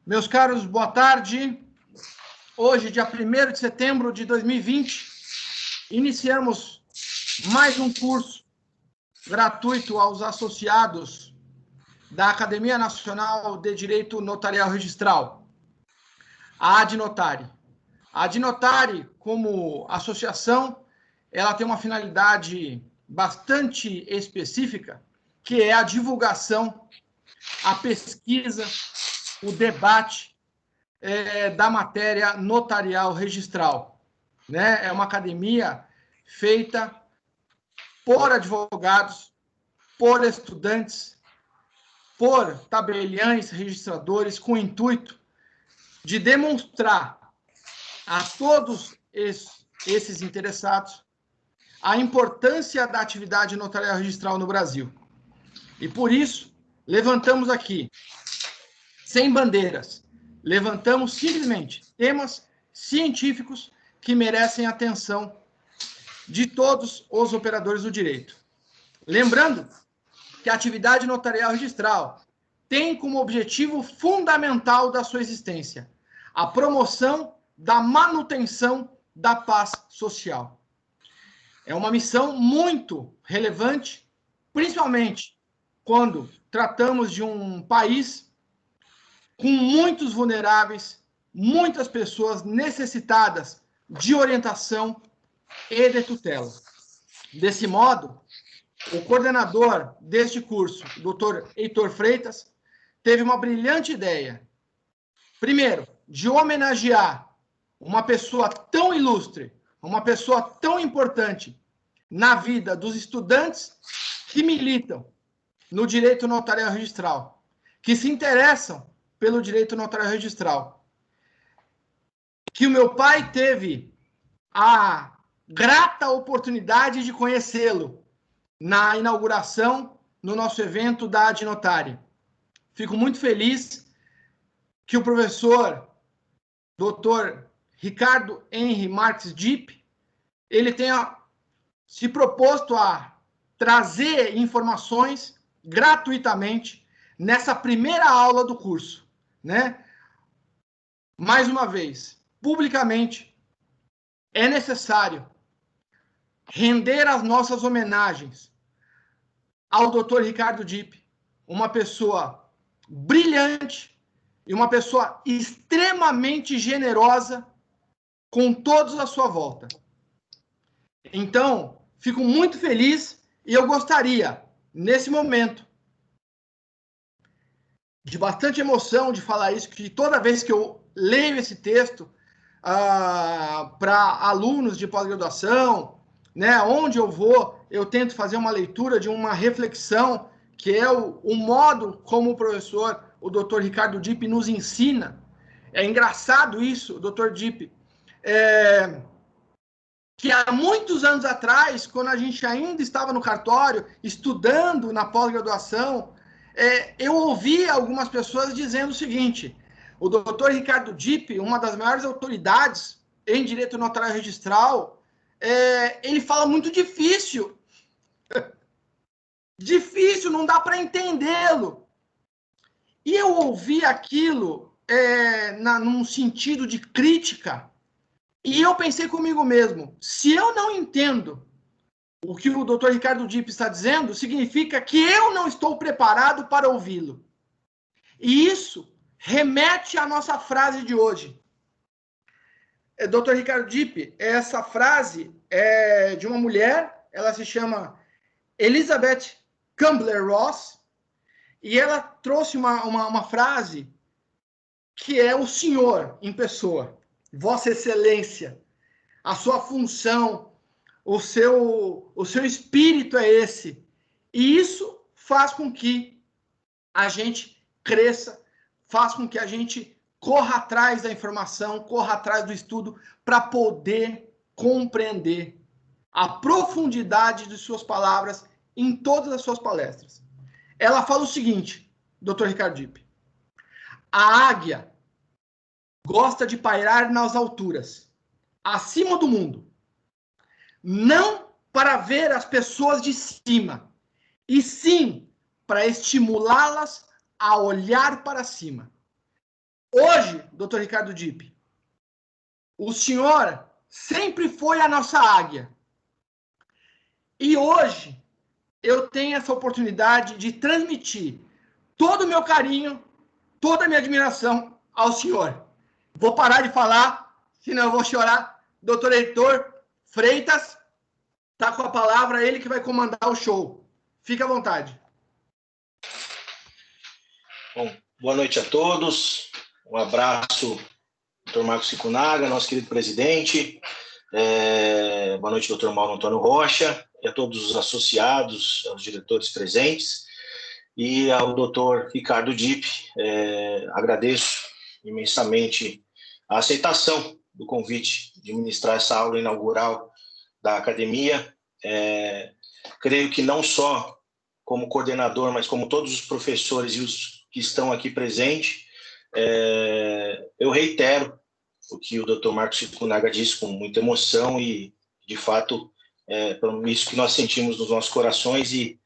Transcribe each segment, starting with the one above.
Meus caros, boa tarde. Hoje, dia 1º de setembro de 2020, iniciamos mais um curso gratuito aos associados da Academia Nacional de Direito Notarial Registral, a Adnotari. A Adnotari, como associação, ela tem uma finalidade bastante específica, que é a divulgação, a pesquisa, o debate da matéria notarial registral, né? É uma academia feita por advogados, por estudantes, por tabeliães, registradores, com o intuito de demonstrar a todos esses interessados a importância da atividade notarial registral no Brasil. E por isso, levantamos aqui, sem bandeiras, levantamos simplesmente temas científicos que merecem atenção de todos os operadores do direito. Lembrando que a atividade notarial registral tem como objetivo fundamental da sua existência a promoção da manutenção da paz social. É uma missão muito relevante, principalmente quando tratamos de um país com muitos vulneráveis, muitas pessoas necessitadas de orientação e de tutela. Desse modo, o coordenador deste curso, o Dr. Heitor Freitas, teve uma brilhante ideia. Primeiro, de homenagear uma pessoa tão ilustre, uma pessoa tão importante na vida dos estudantes que militam no direito notarial registral, que se interessam pelo direito notarial registral. Que o meu pai teve a grata oportunidade de conhecê-lo na inauguração no nosso evento da Adnotari. Fico muito feliz que o professor Dr. Ricardo Henry Marques Dipp, ele tenha se proposto a trazer informações gratuitamente nessa primeira aula do curso, né? Mais uma vez, publicamente, é necessário render as nossas homenagens ao Dr. Ricardo Dipp, uma pessoa brilhante e uma pessoa extremamente generosa com todos à sua volta. Então, fico muito feliz e eu gostaria, nesse momento, de bastante emoção de falar isso, que toda vez que eu leio esse texto para alunos de pós-graduação, né, onde eu vou, eu tento fazer uma leitura de uma reflexão, que é o modo como o professor, o Dr. Ricardo Dipp, nos ensina. É engraçado isso, Dr. Dipp, que há muitos anos atrás, quando a gente ainda estava no cartório, estudando na pós-graduação, eu ouvi algumas pessoas dizendo o seguinte: o doutor Ricardo Dipp, uma das maiores autoridades em direito notarial registral, ele fala muito difícil. Difícil, não dá para entendê-lo. E eu ouvi aquilo num sentido de crítica, e eu pensei comigo mesmo, se eu não entendo o que o doutor Ricardo Dipp está dizendo, significa que eu não estou preparado para ouvi-lo. E isso remete à nossa frase de hoje. Dr. Ricardo Dipp, essa frase é de uma mulher, ela se chama Elizabeth Kubler-Ross, e ela trouxe uma frase que é o senhor em pessoa, Vossa Excelência, a sua função, o seu espírito é esse. E isso faz com que a gente cresça, faz com que a gente corra atrás da informação, corra atrás do estudo, para poder compreender a profundidade de suas palavras em todas as suas palestras. Ela fala o seguinte, Dr. Ricardo Dipp: a águia gosta de pairar nas alturas, acima do mundo, não para ver as pessoas de cima, e sim para estimulá-las a olhar para cima. Hoje, doutor Ricardo Dipp, o senhor sempre foi a nossa águia. E hoje eu tenho essa oportunidade de transmitir todo o meu carinho, toda a minha admiração ao senhor. Vou parar de falar, senão eu vou chorar. Doutor Heitor Freitas, está com a palavra, ele que vai comandar o show. Fique à vontade. Bom, boa noite a todos. Um abraço, doutor Marcos Kicunaga, nosso querido presidente. Boa noite, doutor Mauro Antônio Rocha, e a todos os associados, aos diretores presentes, e ao doutor Ricardo Dipp. Agradeço imensamente a aceitação do convite de ministrar essa aula inaugural da academia. Creio que não só como coordenador, mas como todos os professores e os que estão aqui presentes, eu reitero o que o Dr. Marcos Kicunaga disse com muita emoção e, de fato, isso que nós sentimos nos nossos corações, e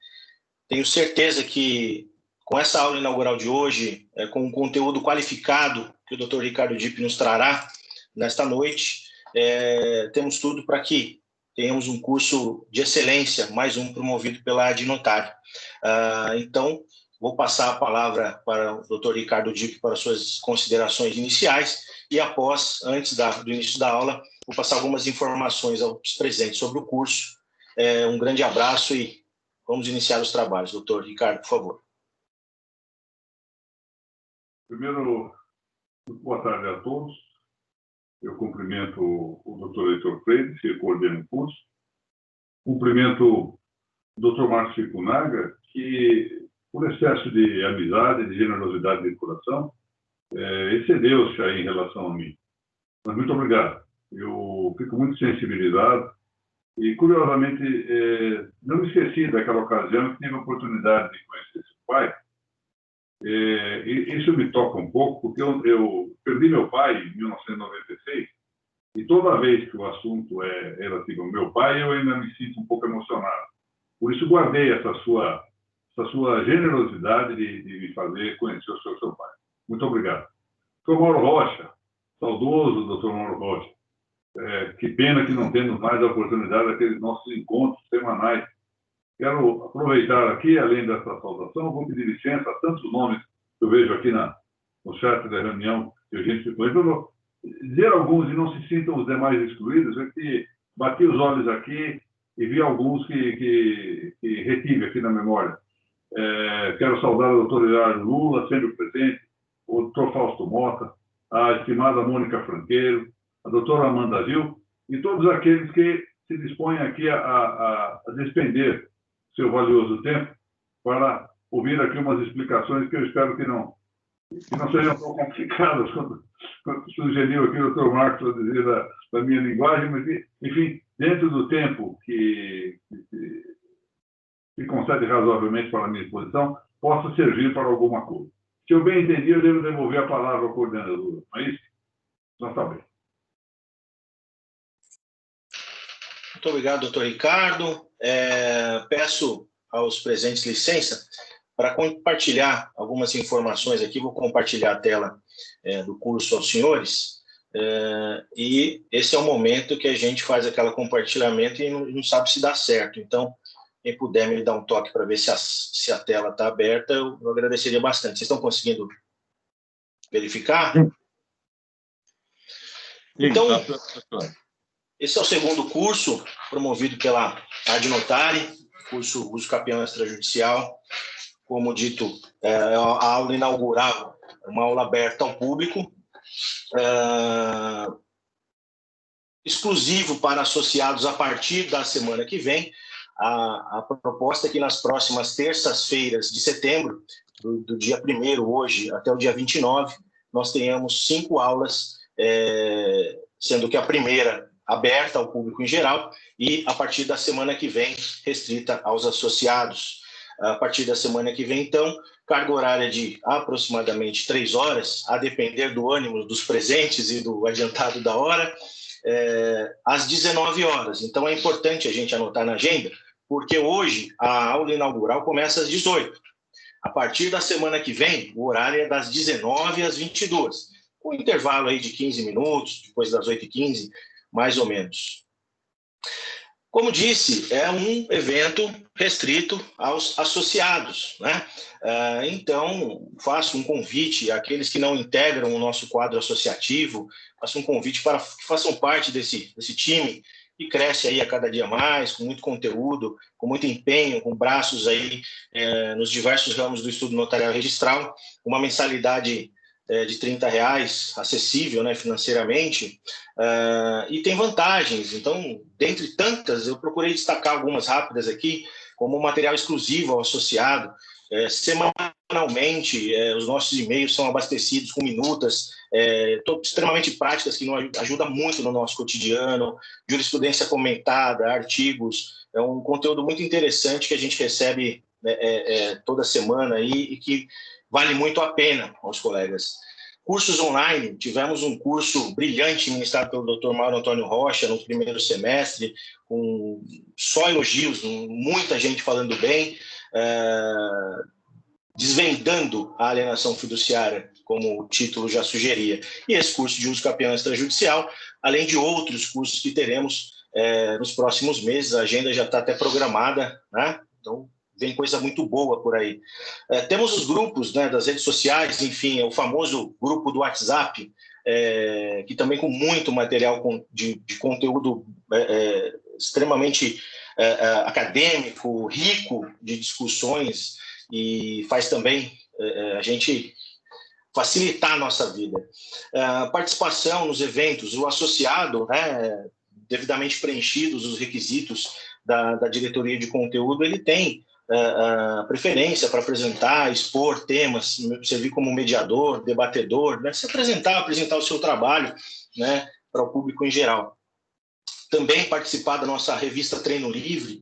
tenho certeza que com essa aula inaugural de hoje, com o conteúdo qualificado que o Dr. Ricardo Dipp nos trará nesta noite, temos tudo para que tenhamos um curso de excelência, mais um promovido pela Adnotário. Então, vou passar a palavra para o Dr. Ricardo Dipp para suas considerações iniciais e antes do início da aula, vou passar algumas informações aos presentes sobre o curso. Um grande abraço e vamos iniciar os trabalhos. Doutor Ricardo, por favor. Primeiro, boa tarde a todos. Eu cumprimento o Dr. Heitor Freitas, que coordena o curso. Cumprimento o Dr. Marcos Kicunaga, que, por excesso de amizade, de generosidade de coração, excedeu-se aí em relação a mim. Mas muito obrigado. Eu fico muito sensibilizado e, curiosamente, não me esqueci daquela ocasião que tive a oportunidade de conhecer seu pai. Isso me toca um pouco, porque eu perdi meu pai em 1996 e toda vez que o assunto é relativo ao meu pai, eu ainda me sinto um pouco emocionado. Por isso, guardei essa sua generosidade de me fazer conhecer o seu pai. Muito obrigado. Dr. Mauro Rocha, saudoso Dr. Mauro Rocha. Que pena que não temos mais a oportunidade daqueles nossos encontros semanais. Quero aproveitar aqui, além dessa saudação, vou pedir licença a tantos nomes que eu vejo aqui no chat da reunião que a gente ficou. Eu vou dizer alguns e não se sintam os demais excluídos, é que bati os olhos aqui e vi alguns que retive aqui na memória. Quero saudar o Dr. Eduardo Lula, sempre presente, o Dr. Fausto Mota, a estimada Mônica Franqueiro, a doutora Amanda Gil e todos aqueles que se dispõem aqui a despender seu valioso tempo para ouvir aqui umas explicações que eu espero que não sejam tão complicadas quanto sugeriu aqui o Dr. Marcos a dizer da minha linguagem, mas, enfim, dentro do tempo que concede razoavelmente para a minha exposição, possa servir para alguma coisa. Se eu bem entendi, eu devo devolver a palavra ao coordenador, não é isso? Então está bem. Muito obrigado, doutor Ricardo. Peço aos presentes licença para compartilhar algumas informações aqui. Vou compartilhar a tela do curso aos senhores. E esse é o momento que a gente faz aquele compartilhamento e não sabe se dá certo. Então, quem puder me dar um toque para ver se a tela está aberta, eu agradeceria bastante. Vocês estão conseguindo verificar? Sim. Então, esse é o segundo curso promovido pela Adnotário, curso Uso Capião Extrajudicial. Como dito, a aula inaugural, uma aula aberta ao público, exclusivo para associados a partir da semana que vem. A proposta é que nas próximas terças-feiras de setembro, do dia 1º hoje até o dia 29, nós tenhamos 5 aulas, sendo que a primeira aberta ao público em geral e, a partir da semana que vem, restrita aos associados. A partir da semana que vem, então, carga horária de aproximadamente 3 horas, a depender do ânimo dos presentes e do adiantado da hora, às 19 horas. Então, é importante a gente anotar na agenda, porque hoje a aula inaugural começa às 18. A partir da semana que vem, o horário é das 19 às 22. com um intervalo aí de 15 minutos, depois das 8h15, mais ou menos. Como disse, é um evento restrito aos associados, né? Então, faço um convite àqueles que não integram o nosso quadro associativo, faço um convite para que façam parte desse time que cresce aí a cada dia mais, com muito conteúdo, com muito empenho, com braços aí nos diversos ramos do estudo notarial registral, uma mensalidade de R$30, acessível, né, financeiramente, e tem vantagens. Então, dentre tantas, eu procurei destacar algumas rápidas aqui, como material exclusivo ao associado. Semanalmente, os nossos e-mails são abastecidos com minutas extremamente práticas que nos ajudam muito no nosso cotidiano, jurisprudência comentada, artigos. É um conteúdo muito interessante que a gente recebe toda semana aí, e que vale muito a pena aos colegas. Cursos online, tivemos um curso brilhante ministrado pelo Dr. Mauro Antônio Rocha no primeiro semestre, com só elogios, muita gente falando bem, desvendando a alienação fiduciária, como o título já sugeria. E esse curso de uso capião extrajudicial, além de outros cursos que teremos nos próximos meses, a agenda já está até programada, né? Então, vem coisa muito boa por aí. Temos os grupos, né, das redes sociais, enfim, o famoso grupo do WhatsApp, que também com muito material de conteúdo extremamente acadêmico, rico de discussões, e faz também a gente facilitar a nossa vida. Participação nos eventos, o associado, né, devidamente preenchidos os requisitos da diretoria de conteúdo, ele tem preferência para apresentar, expor temas, servir como mediador, debatedor, né? Se apresentar o seu trabalho, né, para o público em geral. Também participar da nossa revista Treino Livre,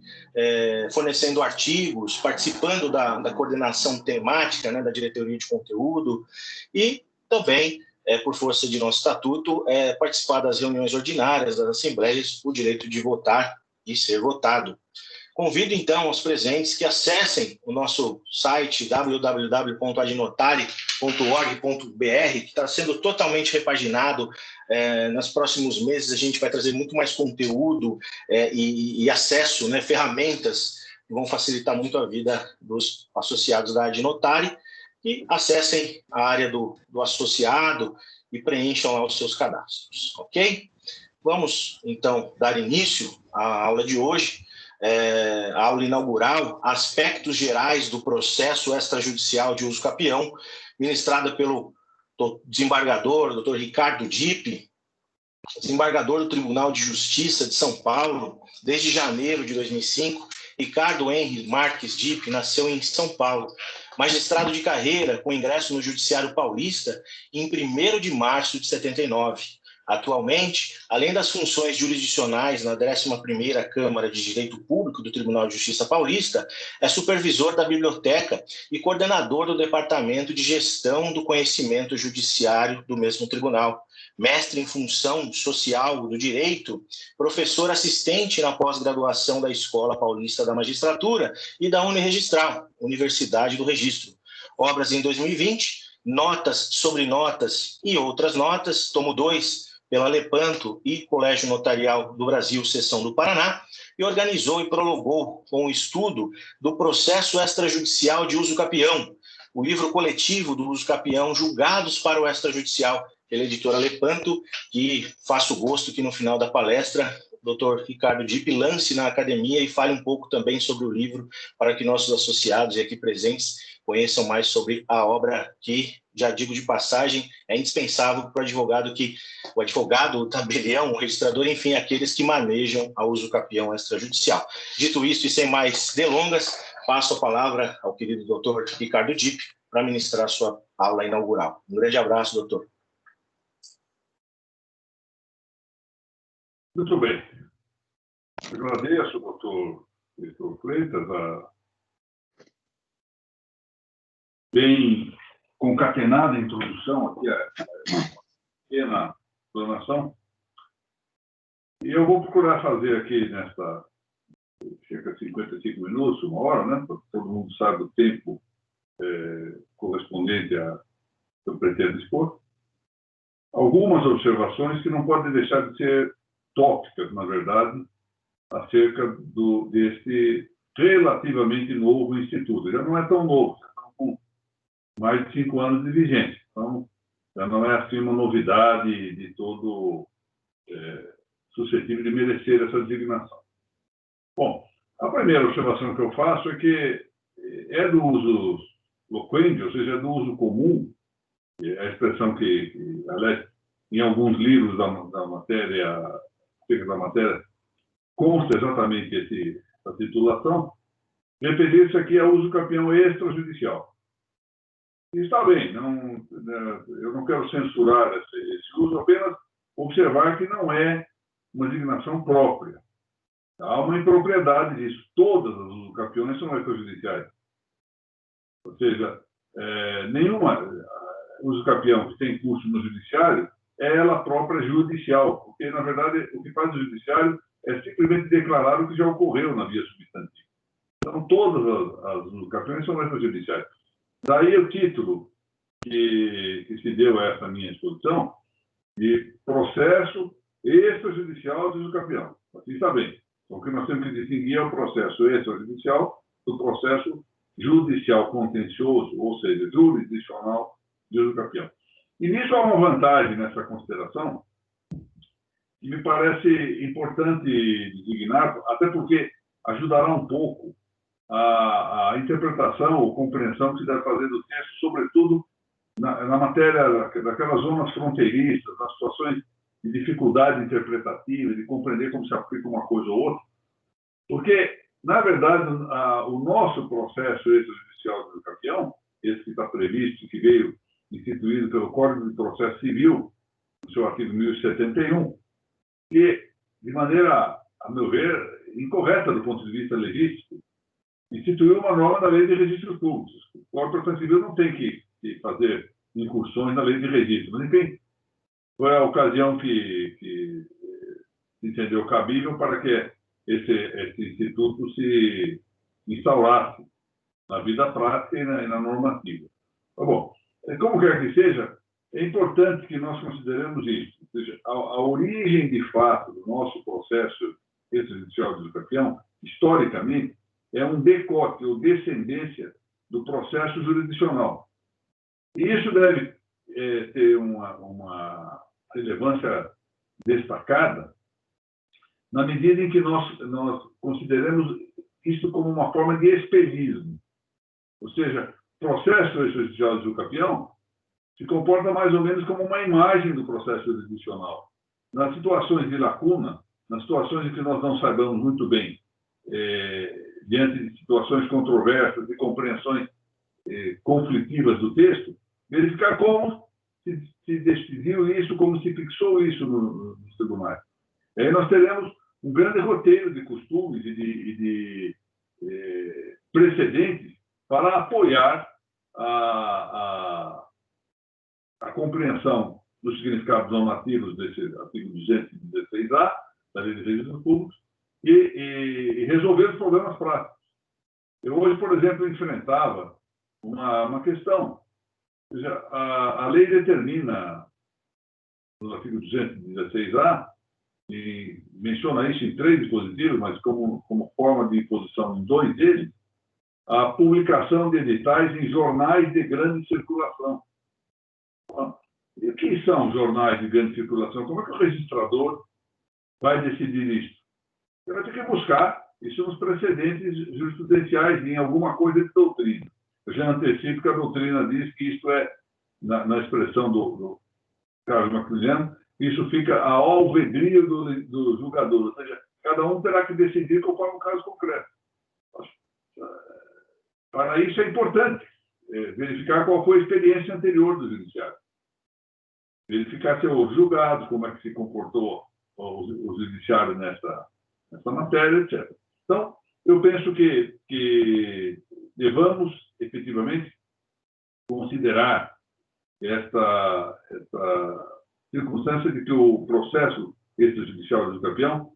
fornecendo artigos, participando da coordenação temática, né, da diretoria de conteúdo, e também, por força de nosso estatuto, participar das reuniões ordinárias, das assembleias, o direito de votar e ser votado. Convido, então, aos presentes que acessem o nosso site www.adnotari.org.br, que está sendo totalmente repaginado. Nos próximos meses, a gente vai trazer muito mais conteúdo e acesso, né, ferramentas que vão facilitar muito a vida dos associados da Adnotari. E acessem a área do associado e preencham lá os seus cadastros, ok? Vamos, então, dar início à aula de hoje. A aula inaugural, Aspectos Gerais do Processo Extrajudicial de Uso Capião, ministrada pelo desembargador, Dr. Ricardo Dipp, desembargador do Tribunal de Justiça de São Paulo, desde janeiro de 2005. Ricardo Henry Marques Dipp nasceu em São Paulo, magistrado de carreira com ingresso no Judiciário Paulista em 1º de março de 79. Atualmente, além das funções jurisdicionais na 11ª Câmara de Direito Público do Tribunal de Justiça Paulista, é supervisor da biblioteca e coordenador do Departamento de Gestão do Conhecimento Judiciário do mesmo tribunal. Mestre em função social do direito, professor assistente na pós-graduação da Escola Paulista da Magistratura e da Uniregistral, Universidade do Registro. Obras em 2020, Notas sobre Notas e Outras Notas, tomo 2, pela Lepanto e Colégio Notarial do Brasil, Seção do Paraná, e organizou e prolongou com o estudo do processo extrajudicial de uso capião, o livro coletivo do uso capião, Julgados para o Extrajudicial, pela editora Lepanto, e faço gosto que no final da palestra o Dr. Ricardo Dipp lance na academia e fale um pouco também sobre o livro, para que nossos associados e aqui presentes conheçam mais sobre a obra que, já digo de passagem, é indispensável para o advogado, o tabelião, o registrador, enfim, aqueles que manejam a uso capião extrajudicial. Dito isso e sem mais delongas, passo a palavra ao querido doutor Ricardo Dipp para ministrar sua aula inaugural. Um grande abraço, doutor. Muito bem. Agradeço, doutor Freitas, a bem concatenada a introdução aqui, a pequena explanação. E eu vou procurar fazer aqui nesta cerca de 55 minutos, 1 hora, né? Porque todo mundo sabe o tempo correspondente a que eu pretendo expor. algumas observações que não podem deixar de ser tópicas, na verdade, acerca deste relativamente novo instituto. Já não é tão novo, já estão com mais de 5 anos de vigência. Então, já não é assim uma novidade de todo suscetível de merecer essa designação. Bom, a primeira observação que eu faço é que é do uso loquente, ou seja, é do uso comum, a expressão que aliás, em alguns livros da matéria, consta exatamente essa titulação, referir-se aqui a uso campeão extrajudicial. E está bem, eu não quero censurar esse uso, apenas observar que não é uma designação própria. Há uma impropriedade disso. Todas as usucapiões são extrajudiciais. Ou seja, nenhuma usucapião que tem curso no judiciário é ela própria judicial, porque, na verdade, o que faz o judiciário é simplesmente declarar o que já ocorreu na via substantiva. Então, todas as usucapiões são extrajudiciais. Daí o título que se deu a essa minha exposição de processo extrajudicial de usucapião. Assim está bem. Então, o que nós temos que distinguir é o processo extrajudicial do processo judicial contencioso, ou seja, jurisdicional de usucapião. E nisso há uma vantagem nessa consideração que me parece importante designar, até porque ajudará um pouco a interpretação ou compreensão que se deve fazer do texto, sobretudo na matéria daquelas zonas fronteiriças, nas situações de dificuldade interpretativa, de compreender como se aplica uma coisa ou outra. Porque, na verdade, o nosso processo extrajudicial de usucapião, esse que está previsto, que veio instituído pelo Código de Processo Civil, no seu artigo 1071, que, de maneira, a meu ver, incorreta do ponto de vista legístico, instituiu uma norma da Lei de Registros Públicos. O Código de Processo Civil não tem que fazer incursões na Lei de Registro. Mas, enfim, foi a ocasião que se entendeu cabível para que esse instituto se instaurasse na vida prática e na normativa. Tá bom. Como quer que seja, é importante que nós consideremos isso. Ou seja, a origem de fato do nosso processo extrajudicial de usucapião, historicamente, é um decote ou descendência do processo jurisdicional. E isso deve ter uma relevância destacada na medida em que nós consideremos isso como uma forma de expedismo. Ou seja, o processo extrajudicial de usucapião se comporta mais ou menos como uma imagem do processo jurisdicional. Nas situações de lacuna, nas situações em que nós não saibamos muito bem, diante de situações controversas e compreensões conflitivas do texto, verificar como se decidiu isso, como se fixou isso nos tribunais. Aí nós teremos um grande roteiro de costumes e de precedentes para apoiar a compreensão dos significados normativos desse artigo 216A da Lei de Registros Públicos e resolver os problemas práticos. Eu hoje, por exemplo, enfrentava uma questão. Ou seja, a lei determina, no artigo 216A, e menciona isso em 3 dispositivos, mas como forma de imposição em 2 deles, a publicação de editais em jornais de grande circulação. E o que são jornais de grande circulação? Como é que o registrador vai decidir isso? Ele vai ter que buscar isso nos precedentes jurisprudenciais, em alguma coisa de doutrina. Eu já antecipo que a doutrina diz que isto é, na expressão do Carlos Macmillan, isso fica a alvedrio do julgador, ou seja, cada um terá que decidir conforme o caso concreto. Para isso é importante verificar qual foi a experiência anterior do judiciário. Verificar se os julgados, como é que se comportou o judiciário nessa matéria, etc. Então, eu penso que devamos, efetivamente, considerar esta circunstância de que o processo extrajudicial de usucapião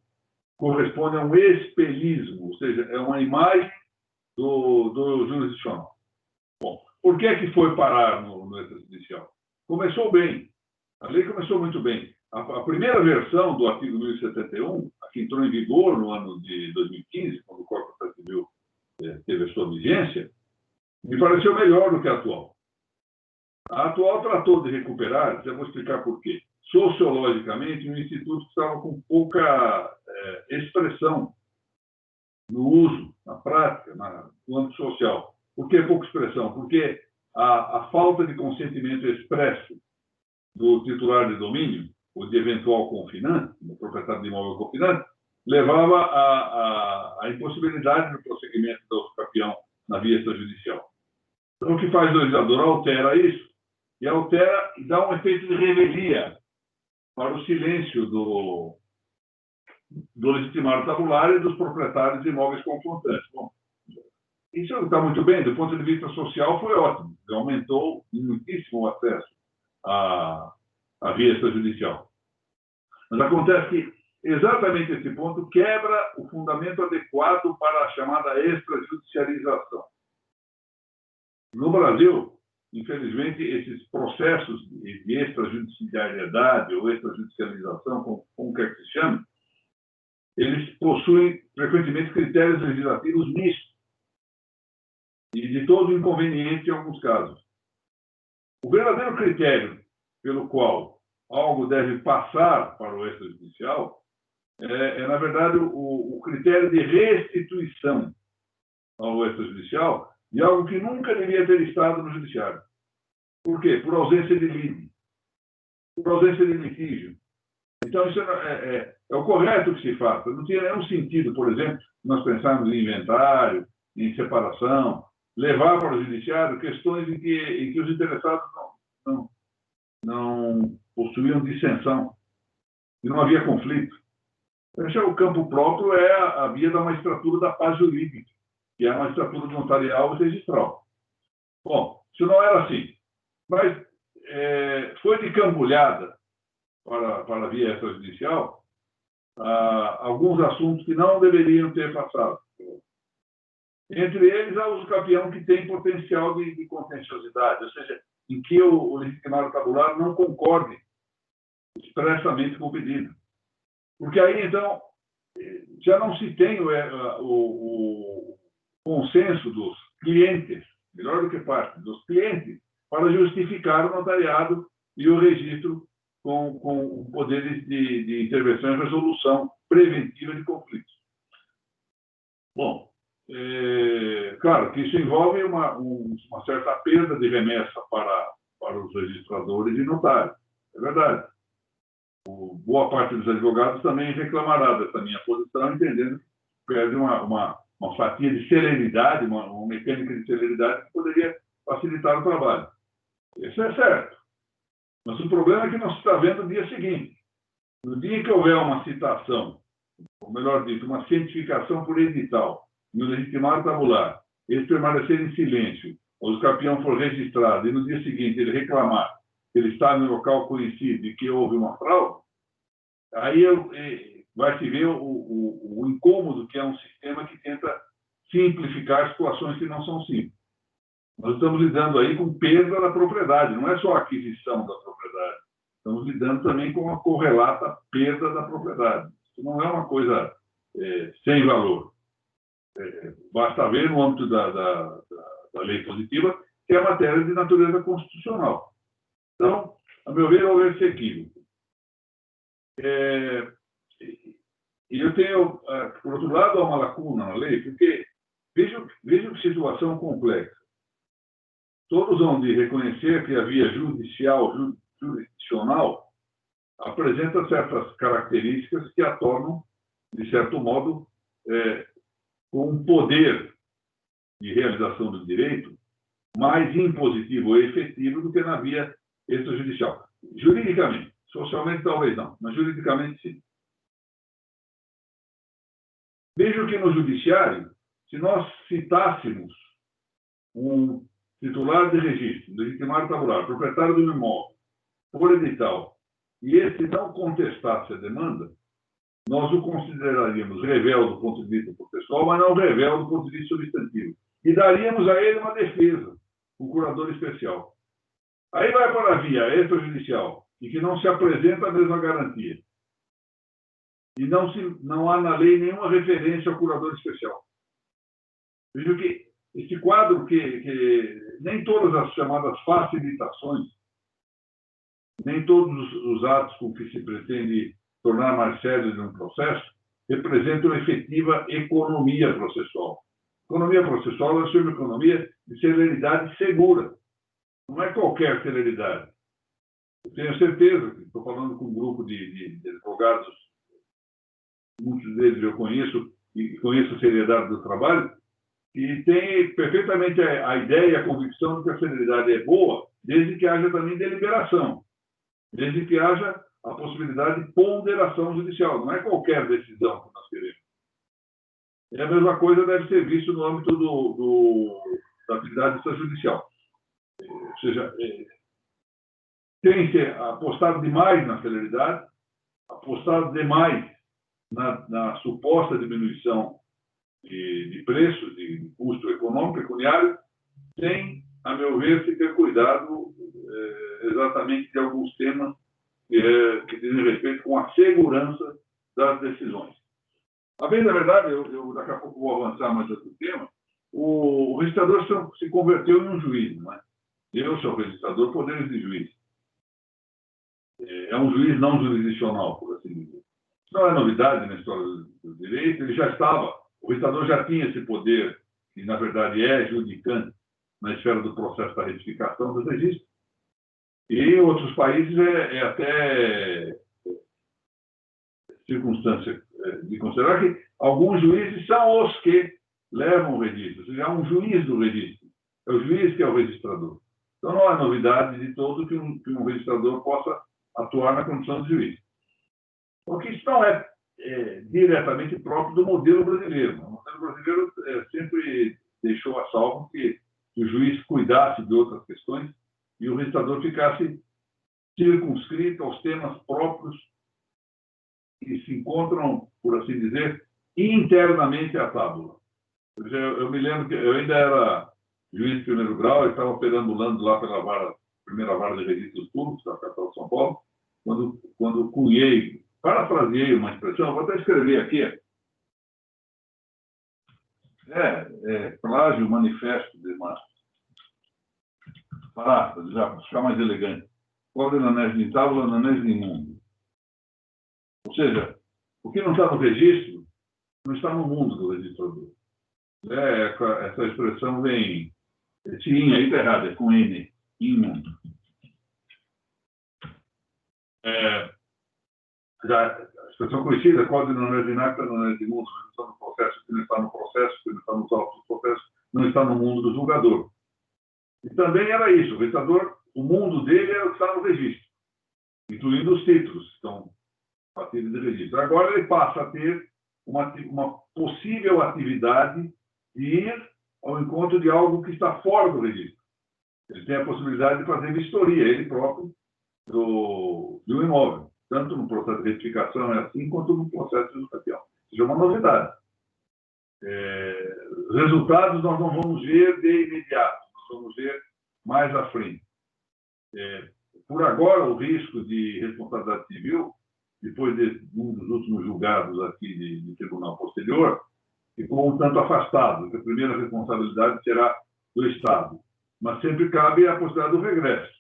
corresponde a um espelhismo, ou seja, é uma imagem do jurisdicional. Bom, por que foi parar no extrajudicial? Começou bem. A lei começou muito bem. A primeira versão do artigo 1071, que entrou em vigor no ano de 2015, quando o Código de Processo Civil teve a sua vigência, me pareceu melhor do que a atual. A atual tratou de recuperar, já vou explicar por quê, sociologicamente, um instituto que estava com pouca expressão no uso, na prática, no âmbito social. Por que pouca expressão? Porque a falta de consentimento expresso do titular de domínio, ou de eventual confinante, do proprietário de imóvel confinante, levava à impossibilidade do prosseguimento do usucapião na via extrajudicial. Então, o que faz o legislador? Altera isso, e altera e dá um efeito de revelia para o silêncio do legitimário tabulário e dos proprietários de imóveis confrontantes. Bom, isso está muito bem, do ponto de vista social foi ótimo, aumentou muitíssimo o acesso à via extrajudicial. Mas acontece que exatamente esse ponto quebra o fundamento adequado para a chamada extrajudicialização. No Brasil, infelizmente, esses processos de extrajudicialidade ou extrajudicialização, como quer que se chame, eles possuem frequentemente critérios legislativos mistos e de todo inconveniente em alguns casos. O verdadeiro critério pelo qual algo deve passar para o extrajudicial na verdade, o critério de restituição ao extrajudicial de algo que nunca devia ter estado no judiciário. Por quê? Por ausência de lide, por ausência de litígio. Então, isso é o correto que se faça. Não tinha nenhum sentido, por exemplo, nós pensarmos em inventário, em separação, levar para o judiciário questões em que os interessados não possuíam dissensão, e não havia conflito. Então, o campo próprio é a via da magistratura da paz jurídica, que é a magistratura notarial e registral. Bom, isso não era assim, mas foi de cambulhada para a via extrajudicial alguns assuntos que não deveriam ter passado. Entre eles, há o usucapião que tem potencial de contenciosidade, ou seja, em que o legitimário tabular não concorde expressamente com o pedido. Porque aí, então, já não se tem o consenso dos clientes, melhor do que parte, dos clientes, para justificar o notariado e o registro com poderes de intervenção e resolução preventiva de conflitos. Bom, claro que isso envolve uma certa perda de remessa para os registradores e notários, é verdade. Boa parte dos advogados também reclamará dessa minha posição, entendendo que perde uma fatia de celeridade, uma mecânica de celeridade que poderia facilitar o trabalho. Isso é certo. Mas o problema é que não se está vendo no dia seguinte. No dia em que houver uma citação, ou melhor dito, uma cientificação por edital, no legitimário tabular, ele permanecer em silêncio, o usucapião for registrado, e no dia seguinte ele reclamar que ele está no local conhecido e que houve uma fraude, aí vai se ver o incômodo que é um sistema que tenta simplificar situações que não são simples. Nós estamos lidando aí com perda da propriedade, não é só a aquisição da propriedade. Estamos lidando também com a correlata perda da propriedade. Isso não é uma coisa sem valor. Basta ver no âmbito da lei positiva que é matéria de natureza constitucional. Então, a meu ver, houve esse equívoco. E eu tenho, por outro lado, há uma lacuna na lei, porque vejo que situação complexa. Todos vão de reconhecer que a via jurisdicional apresenta certas características que a tornam, de certo modo, com um poder de realização do direito mais impositivo e efetivo do que na via extrajudicial. Juridicamente, socialmente talvez não, mas juridicamente sim. Vejo que no judiciário, se nós citássemos um titular de registro, legitimário tabular, proprietário do imóvel, por edital, e esse não contestasse a demanda, nós o consideraríamos revel do ponto de vista processual, mas não revel do ponto de vista substantivo. E daríamos a ele uma defesa, um curador especial. Aí vai para a via extrajudicial, e que não se apresenta a mesma garantia. E não há na lei nenhuma referência ao curador especial. Veja que este quadro, que nem todas as chamadas facilitações, nem todos os atos com que se pretende tornar mais sério um processo, representam efetiva economia processual. Economia processual é uma economia de celeridade segura. Não é qualquer celeridade. Eu tenho certeza que estou falando com um grupo de advogados, muitos deles eu conheço, e conheço a seriedade do trabalho, e tem perfeitamente a ideia e a convicção de que a celeridade é boa, desde que haja também deliberação, desde que haja a possibilidade de ponderação judicial. Não é qualquer decisão que nós queremos. E a mesma coisa deve ser visto no âmbito da atividade extrajudicial. Ou seja, tem que apostar demais na celeridade, apostar demais na suposta diminuição de preço, de custo econômico, pecuniário, sem, a meu ver, se ter cuidado exatamente de alguns temas que dizem respeito com a segurança das decisões. A bem da verdade, eu daqui a pouco vou avançar mais outro tema, o registrador se converteu em um juiz, não é? Eu sou registrador, poderes de juiz. É um juiz não jurisdicional, por assim dizer. Isso não é novidade na história do direito, ele já estava, o registrador já tinha esse poder, que na verdade é judicante na esfera do processo da retificação dos registros. E em outros países é até circunstância de considerar que alguns juízes são os que levam o registro, ou seja, é um juiz do registro. É o juiz que é o registrador. Então, não é novidade de todo que um registrador possa atuar na condição de juiz. Porque isso não é diretamente próprio do modelo brasileiro. O modelo brasileiro sempre deixou a salvo que o juiz cuidasse de outras questões e o registrador ficasse circunscrito aos temas próprios que se encontram, por assim dizer, internamente à tábua. Eu me lembro que eu ainda era juiz de primeiro grau, eu estava perambulando lá pela primeira vara de registros públicos da capital de São Paulo, quando cunhei, parafraseei uma expressão, vou até escrever aqui, plágio manifesto de Márcio. Paráfrase, já para ficar mais elegante. Código nanés de tábua, nanés de imundo. Ou seja, o que não está no registro, não está no mundo do registrador. Essa expressão vem... Esse in aí está errado, é com N, imundo. A expressão conhecida, código nanés de inacta, nanés de imundo, não está no processo, que não está no processo, que não está nos autos do processo, não está no mundo do julgador. E também era isso, o registrador, o mundo dele era o que está no registro, incluindo os títulos que estão partidos de registro. Agora ele passa a ter uma possível atividade de ir ao encontro de algo que está fora do registro. Ele tem a possibilidade de fazer vistoria, ele próprio, de um imóvel, tanto no processo de retificação é assim, quanto no processo de educação. Isso é uma novidade. Resultados nós não vamos ver de imediato, nós vamos ver mais à frente. Por agora, o risco de responsabilidade civil, depois de um dos últimos julgados aqui de tribunal posterior, ficou um tanto afastado, que a primeira responsabilidade será do Estado. Mas sempre cabe a possibilidade do regresso.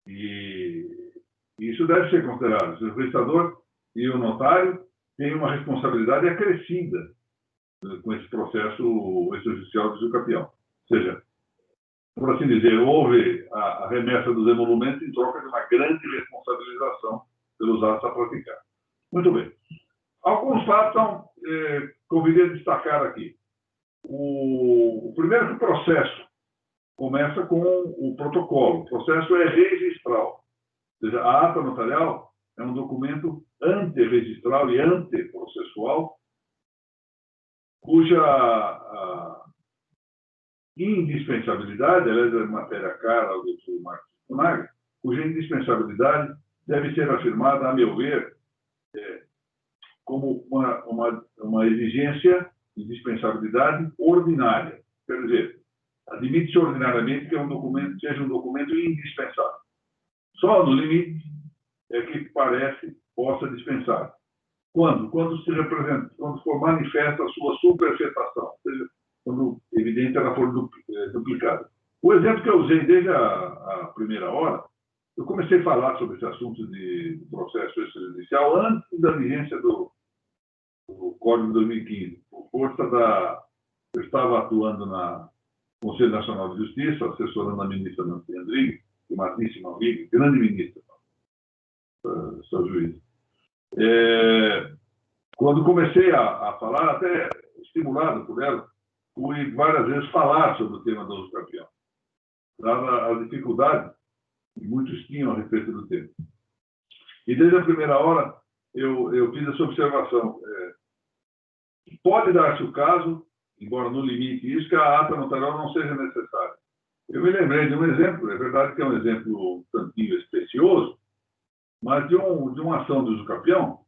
E isso deve ser considerado. O registrador e o notário têm uma responsabilidade acrescida com esse processo extrajudicial de usucapião. Ou seja, por assim dizer, houve a remessa dos emolumentos em troca de uma grande responsabilização pelos atos a praticar. Muito bem. Alguns fatos conviria destacar aqui. O primeiro que o processo começa com o protocolo. O processo é registral. Ou seja, a ata notarial é um documento anterregistral e anteprocessual, cuja indispensabilidade, aliás, é matéria cara ao doutor Marcos Cunaga, cuja indispensabilidade deve ser afirmada, a meu ver, como uma exigência de indispensabilidade ordinária. Quer dizer, admite-se ordinariamente que seja um documento indispensável. Só no limite é que parece possa dispensar. Quando? Quando se representa, quando for manifesta a sua superfetação, ou seja, quando evidente ela for duplicada. O exemplo que eu usei desde a primeira hora, eu comecei a falar sobre esse assunto de processo extrajudicial antes da vigência do Código de 2015. Por força eu estava atuando no Conselho Nacional de Justiça, assessorando a ministra Nancy Andrighi, estimadíssima amiga, grande ministra, essa juíza. Quando comecei a falar, até estimulado por ela, fui várias vezes falar sobre o tema do uso campeão, dada a dificuldade que muitos tinham a respeito do tema. E desde a primeira hora, eu fiz essa observação. Pode dar-se o caso, embora no limite isso, que a ata notarial não seja necessária. Eu me lembrei de um exemplo, é verdade que é um exemplo um tantinho especioso, mas de uma ação do uso campeão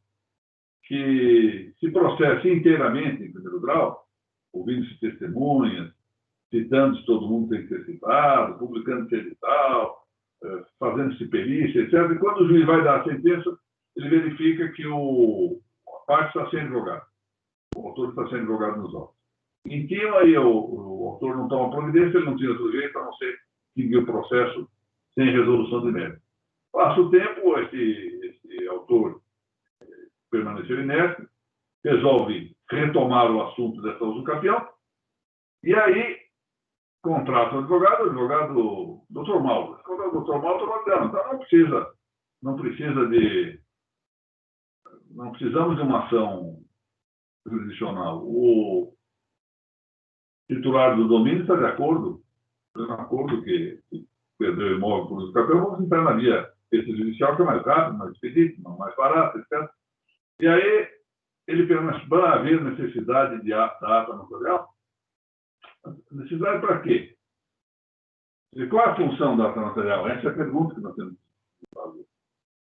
que se processa inteiramente em primeiro grau, ouvindo-se testemunhas, citando se todo mundo tem que ser citado, publicando-se edital, fazendo-se perícia, etc. E quando o juiz vai dar a sentença, ele verifica que a parte está sendo advogada. O autor está sendo advogado nos autos. Então, aí o autor não toma providência, ele não tinha outro jeito, a não ser seguir o processo sem resolução de mérito. Passa o tempo, esse autor permaneceu inerte, resolve retomar o assunto dessa uso campeão, e aí contrata o advogado Dr. Mauro. Contrata o Dr. Mauro, então não precisamos de uma ação jurisdicional. O titular do domínio está de acordo, que perdeu o imóvel por uso campeão, vamos entrar na via extrajudicial, que é mais rápido, mais expedito, mais barato, etc. E aí ele pergunta, vai haver necessidade da ata notarial? Necessidade para quê? Qual é a função da ata notarial? Essa é a pergunta que nós temos que fazer.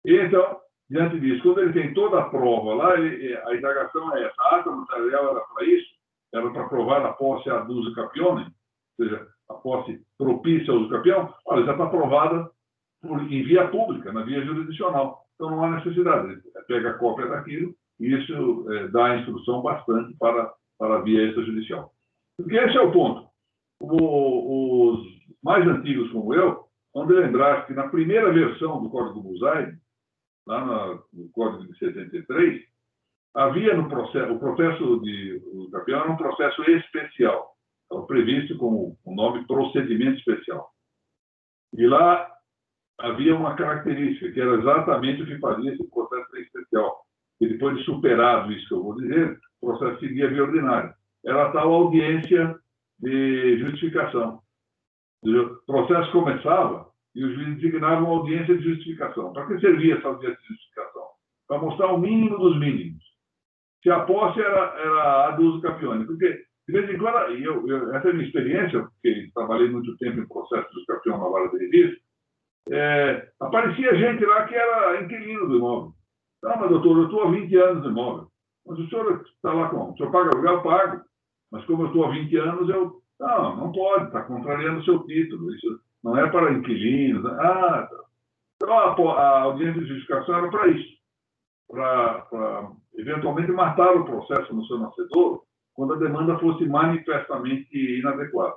E então, diante disso, quando ele tem toda a prova lá, a indagação é essa. A ata notarial era para isso? Era para provar a posse ad uso campione, ou seja, a posse propícia ao uso campeão? Olha, já está aprovada em via pública, na via jurisdicional. Então não há necessidade. Ele pega a cópia daquilo e isso dá a instrução bastante para a via extrajudicial. Porque esse é o ponto. Os mais antigos como eu vão lembrar que na primeira versão do Código Buzaide, lá no Código de 73, havia no processo, o processo de campeão era um processo especial. Estava previsto com o nome procedimento especial. E lá havia uma característica, que era exatamente o que fazia esse processo especial. E depois de superado isso que eu vou dizer, o processo seguia via ordinária. Era a tal audiência de justificação. O processo começava e o juiz designava uma audiência de justificação. Para que servia essa audiência de justificação? Para mostrar o mínimo dos mínimos. Se a posse era a do uso campione. Porque, de vez em quando, essa é a minha experiência, porque trabalhei muito tempo em processo de uso campione na vara de registro, aparecia gente lá que era inquilino do imóvel. Não, mas doutor, eu estou há 20 anos no imóvel. Mas o senhor está lá como? O senhor paga aluguel? Eu pago. Mas como eu estou há 20 anos, não pode, está contrariando o seu título. Isso não é para inquilinos. Então a audiência de justificação era para isso. Para eventualmente matar o processo no seu nascedouro quando a demanda fosse manifestamente inadequada.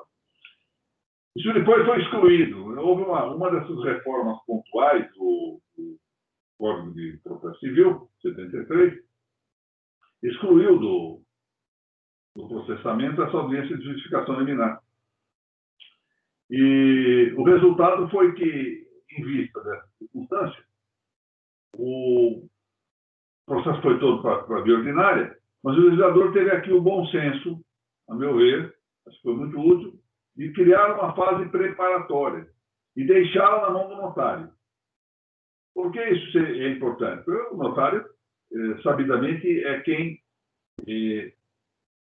Isso depois foi excluído. Houve uma dessas reformas pontuais do Código de Processo Civil, 73, excluiu do processamento essa audiência de justificação liminar. E o resultado foi que, em vista dessa circunstância, o processo foi todo para a via ordinária, mas o legislador teve aqui o bom senso, a meu ver, acho que foi muito útil, de criar uma fase preparatória e deixá-la na mão do notário. Por que isso é importante? Porque o notário, sabidamente, é quem,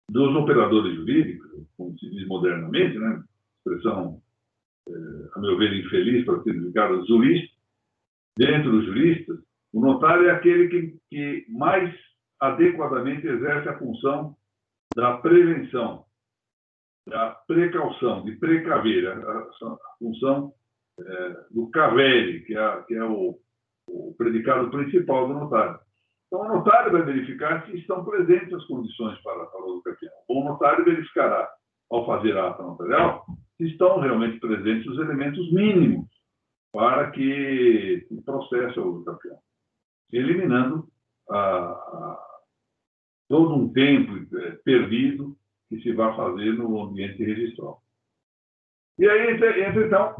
dos operadores jurídicos, como se diz modernamente, né? Expressão, a meu ver, infeliz para ser indicada, jurista. Dentro dos juristas, o notário é aquele que mais adequadamente exerce a função da prevenção, da precaução, de precaver, a função do cavere, que é o predicado principal do notário. Então, o notário vai verificar se estão presentes as condições para o uso campeão. O bom notário verificará, ao fazer a ata notarial, se estão realmente presentes os elementos mínimos para que processe o uso campeão, eliminando todo um tempo perdido que se vai fazer no ambiente registral. E aí entra então,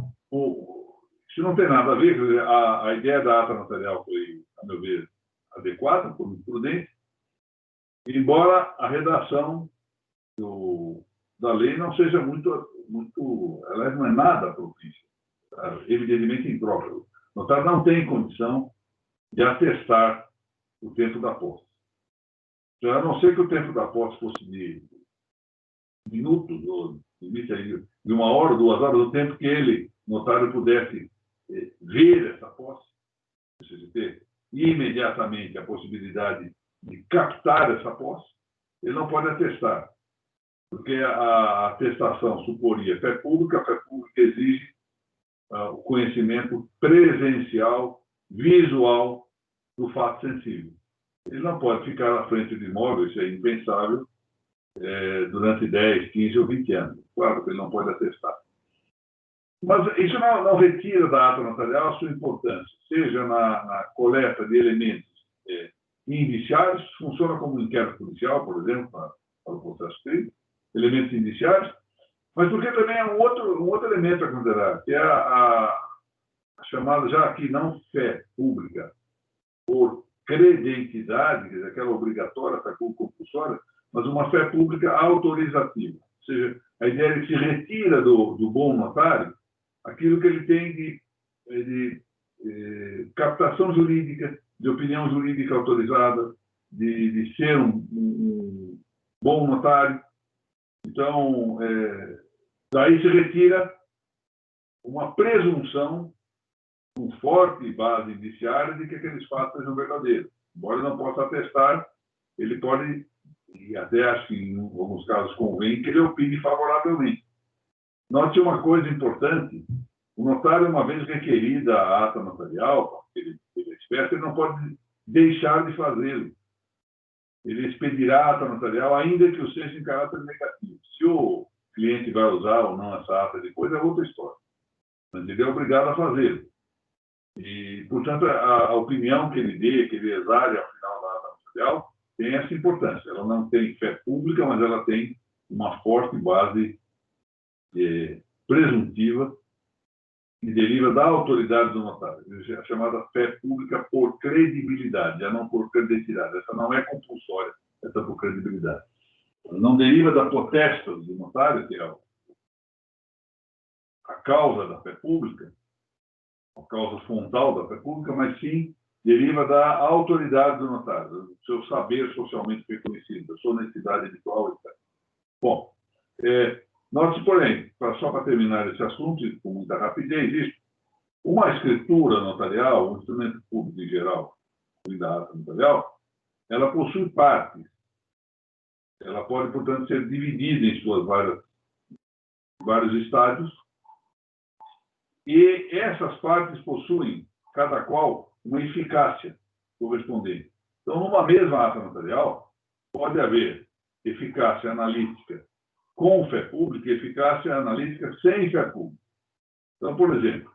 se não tem nada a ver, a ideia da ata notarial foi, a meu ver, adequada, foi muito prudente, embora a redação da lei não seja muito, ela não é nada propícia, evidentemente imprópria. O notário não tem condição de atestar o tempo da posse. A não ser que o tempo da posse fosse de minutos, ou de 1 hora, 2 horas, o tempo que ele, notário, pudesse ver essa posse, ou seja, ter imediatamente a possibilidade de captar essa posse, ele não pode atestar, porque a atestação suporia fé pública, a fé pública exige o conhecimento presencial, visual do fato sensível. Ele não pode ficar à frente do imóvel, isso é impensável, durante 10, 15 ou 20 anos. Claro que ele não pode atestar. Mas isso não retira da ata notarial a sua importância, seja na coleta de elementos indiciários, funciona como um inquérito policial, por exemplo, para o processo crime, elementos indiciários, mas porque também é um outro elemento a considerar, que é a chamada, já aqui não fé pública, por credentidade, quer dizer, aquela obrigatória, fé pública compulsória, mas uma fé pública autorizativa. Ou seja, a ideia é que se retira do bom notário aquilo que ele tem de captação jurídica, de opinião jurídica autorizada, de ser um bom notário. Então, daí se retira uma presunção com forte base indiciária de que aqueles fatos sejam verdadeiros. Embora ele não possa atestar, ele pode, e até acho que em alguns casos convém, que ele opine favoravelmente. Note uma coisa importante: o notário, uma vez requerida a ata notarial, ele espécie, ele não pode deixar de fazê-lo. Ele expedirá a ata notarial, ainda que o seja em caráter negativo. Se o cliente vai usar ou não essa ata depois, é outra história. Mas ele é obrigado a fazê-lo. E, portanto, a opinião que ele dê, que ele exale ao final da ata notarial, tem essa importância. Ela não tem fé pública, mas ela tem uma forte base presuntiva que deriva da autoridade do notário, a chamada fé pública por credibilidade, já não por credibilidade. Essa não é compulsória, essa é por credibilidade. Não deriva da potestas do notário, que é a causa da fé pública, a causa frontal da fé pública, mas sim deriva da autoridade do notário, do seu saber socialmente reconhecido, da sua honestidade habitual, etc. Bom, note, porém, só para terminar esse assunto, com muita rapidez, isso, uma escritura notarial, um instrumento público em geral, da ata notarial, ela possui partes. Ela pode, portanto, ser dividida em suas vários estádios, e essas partes possuem, cada qual, uma eficácia correspondente. Então, numa mesma ata notarial, pode haver eficácia analítica com fé pública e eficácia analítica sem fé pública. Então, por exemplo,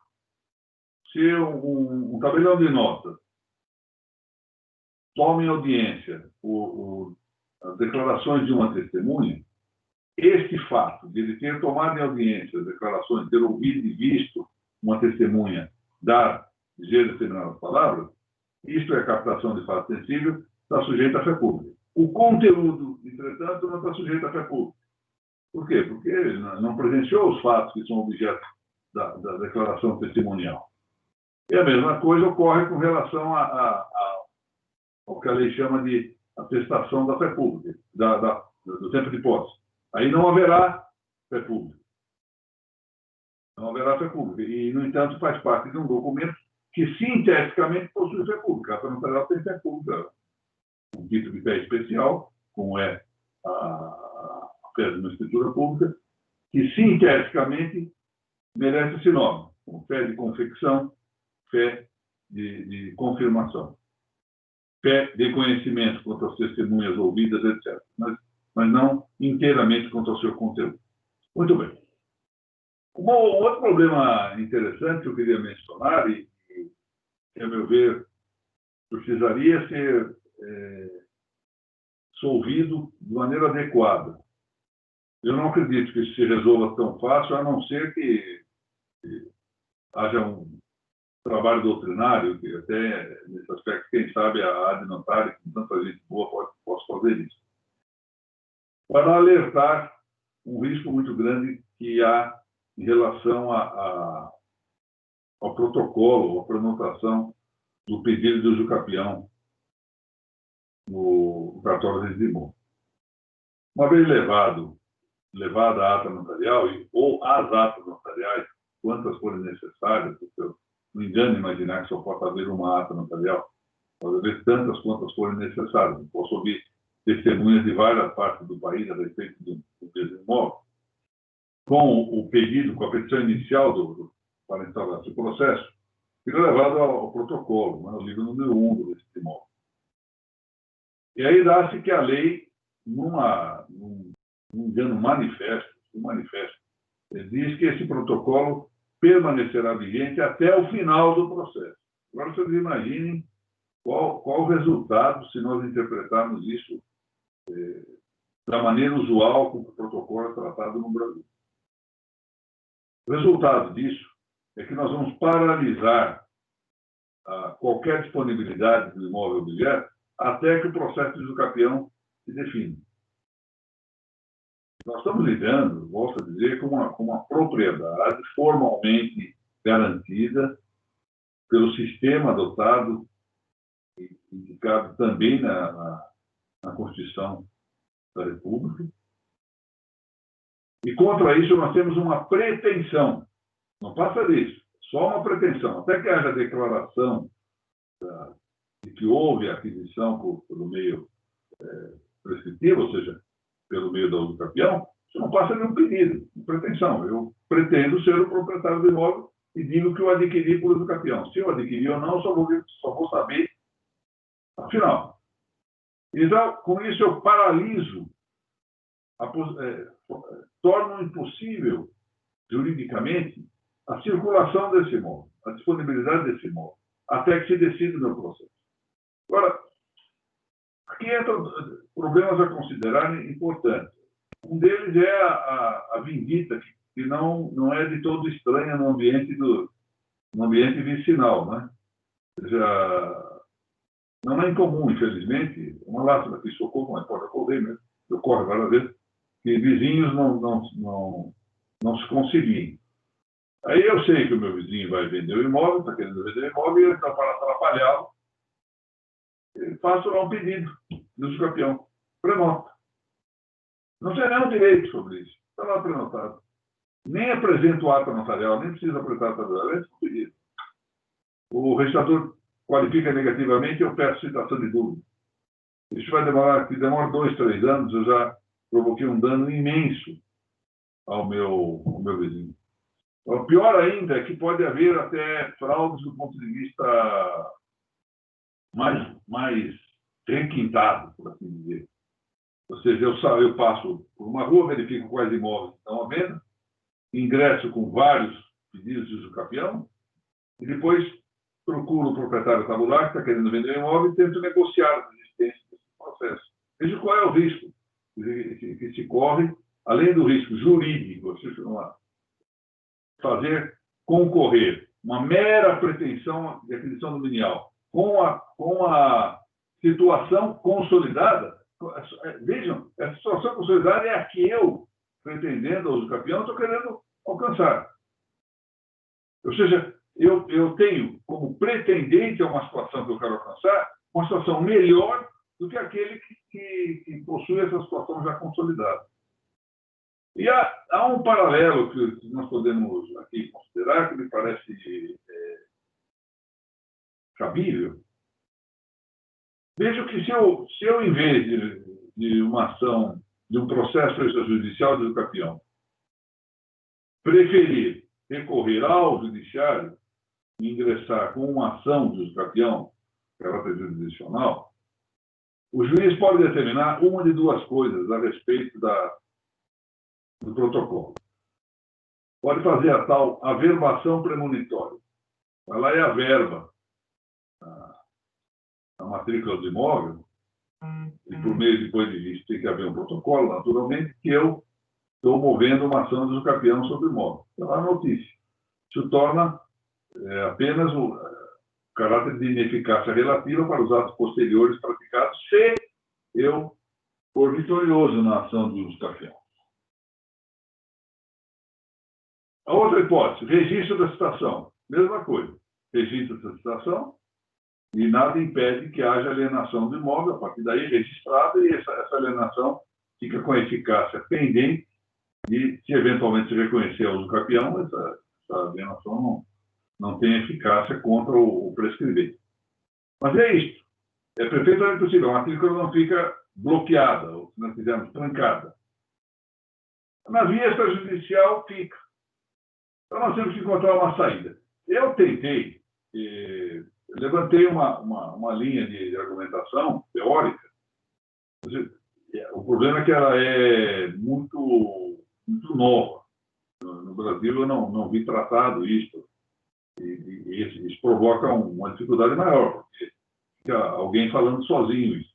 se um tabelião de notas toma em audiência as declarações de uma testemunha, este fato de ele ter tomado em audiência as declarações, ter ouvido e visto uma testemunha dizer determinadas palavras, isto é captação de fato sensível, está sujeito à fé pública. O conteúdo, entretanto, não está sujeito à fé pública. Por quê? Porque ele não presenciou os fatos que são objeto da declaração testemunial. E a mesma coisa ocorre com relação ao que a lei chama de atestação da fé pública, do tempo de posse. Aí não haverá fé pública. Não haverá fé pública. E, no entanto, faz parte de um documento que, sinteticamente, possui fé pública. A ata notarial tem fé pública. Um título de fé especial, como é a fé de uma escritura pública, que, sinteticamente, merece esse nome. fé de confecção, fé de confirmação, fé de conhecimento quanto às testemunhas ouvidas, etc. Mas não inteiramente quanto ao seu conteúdo. Muito bem. Um outro problema interessante que eu queria mencionar, e que, a meu ver, precisaria ser solvido de maneira adequada. Eu não acredito que isso se resolva tão fácil, a não ser que haja um trabalho doutrinário, que até, nesse aspecto, quem sabe a Ad Notaris, com tanta gente boa, possa fazer isso. Para alertar um risco muito grande que há em relação ao protocolo, à prenotação do pedido de uso capião no cartório de imóvel. Uma vez levada a ata notarial, ou as atas notariais, quantas forem necessárias, porque eu não engano imaginar que só possa haver uma ata notarial, pode haver tantas quantas forem necessárias. Eu posso ouvir testemunhas de várias partes do país a respeito do mesmo imóvel. Com o pedido, com a petição inicial para instaurar esse processo, fica levado ao protocolo, ao livro número 1 desse imóvel. E aí dá-se que a lei, num engano manifesto, diz que esse protocolo permanecerá vigente até o final do processo. Agora, vocês imaginem qual o resultado se nós interpretarmos isso da maneira usual como o protocolo é tratado no Brasil. O resultado disso é que nós vamos paralisar qualquer disponibilidade do imóvel objeto até que o processo de uso capião se define. Nós estamos lidando, volto a dizer, com uma propriedade formalmente garantida pelo sistema adotado e indicado também na Constituição da República. E contra isso nós temos uma pretensão, não passa disso, só uma pretensão, até que haja declaração de que houve aquisição pelo meio prescritivo, ou seja, pelo meio da uso capião, isso não passa de um pedido, de pretensão. Eu pretendo ser o proprietário do imóvel e digo que eu adquiri por uso capião. Se eu adquiri ou não, só vou saber afinal. Então, com isso eu paraliso, torno impossível, juridicamente, a circulação desse imóvel, a disponibilidade desse imóvel, até que se decida o meu processo. Agora, aqui entram problemas a considerar importantes. Um deles é a vindita, que não é de todo estranha no ambiente vicinal, né? Ou seja, não é incomum, infelizmente, uma lástima que isso ocorre mesmo, ocorre várias vezes, que vizinhos não se conciliem. Aí eu sei que o meu vizinho vai vender o imóvel, está querendo vender o imóvel, e então, para atrapalhá-lo, faço lá um pedido do uso capião, prenota. Não tem nenhum direito sobre isso, está lá prenotado. Nem apresento o ato notarial, nem precisa apresentar o ato notarial, é um pedido. O registrador qualifica negativamente, eu peço citação de dúvida. Isso vai demorar 2, 3 anos, eu já provoquei um dano imenso ao meu vizinho. O pior ainda é que pode haver até fraudes do ponto de vista mais requintado, por assim dizer. Ou seja, eu passo por uma rua, verifico quais imóveis estão à venda, ingresso com vários pedidos de uso capião e depois procuro o proprietário tabular que está querendo vender o imóvel e tento negociar a existência desse processo. Veja qual é o risco que se corre, além do risco jurídico, fazer concorrer uma mera pretensão de aquisição dominial com a situação consolidada. Vejam, essa situação consolidada é a que eu, pretendendo ao uso capião, estou querendo alcançar. Ou seja, eu tenho como pretendente a uma situação que eu quero alcançar, uma situação melhor do que aquele que possui essa situação já consolidada. E há um paralelo que nós podemos aqui considerar, que me parece cabível. Vejo que se eu em vez de uma ação, de um processo extrajudicial de uso capião, preferir recorrer ao judiciário e ingressar com uma ação de usucapião, caráter jurisdicional, o juiz pode determinar uma de duas coisas a respeito do protocolo. Pode fazer a tal averbação premonitória. Ela é a verba a matrícula do imóvel, e por meio depois disso tem que haver um protocolo, naturalmente, que eu estou movendo uma ação de usucapião sobre o imóvel. Então, a notícia. Isso torna apenas o caráter de ineficácia relativa para os atos posteriores praticados, se eu for vitorioso na ação de usucapião. A outra hipótese, registro da citação. Mesma coisa. Registro da citação e nada impede que haja alienação do imóvel, a partir daí registrada, e essa alienação fica com eficácia pendente e, se eventualmente se reconhecer a usucapião, essa alienação não tem eficácia contra o prescrevente. Mas é isso. É perfeitamente possível. A matrícula não fica bloqueada, ou, se nós quisermos, trancada. Na via extrajudicial, fica. Então, nós temos que encontrar uma saída. Eu tentei, levantei uma linha de argumentação teórica. O problema é que ela é muito nova. No Brasil, eu não vi tratado isso. E isso provoca uma dificuldade maior, porque fica alguém falando sozinho isso.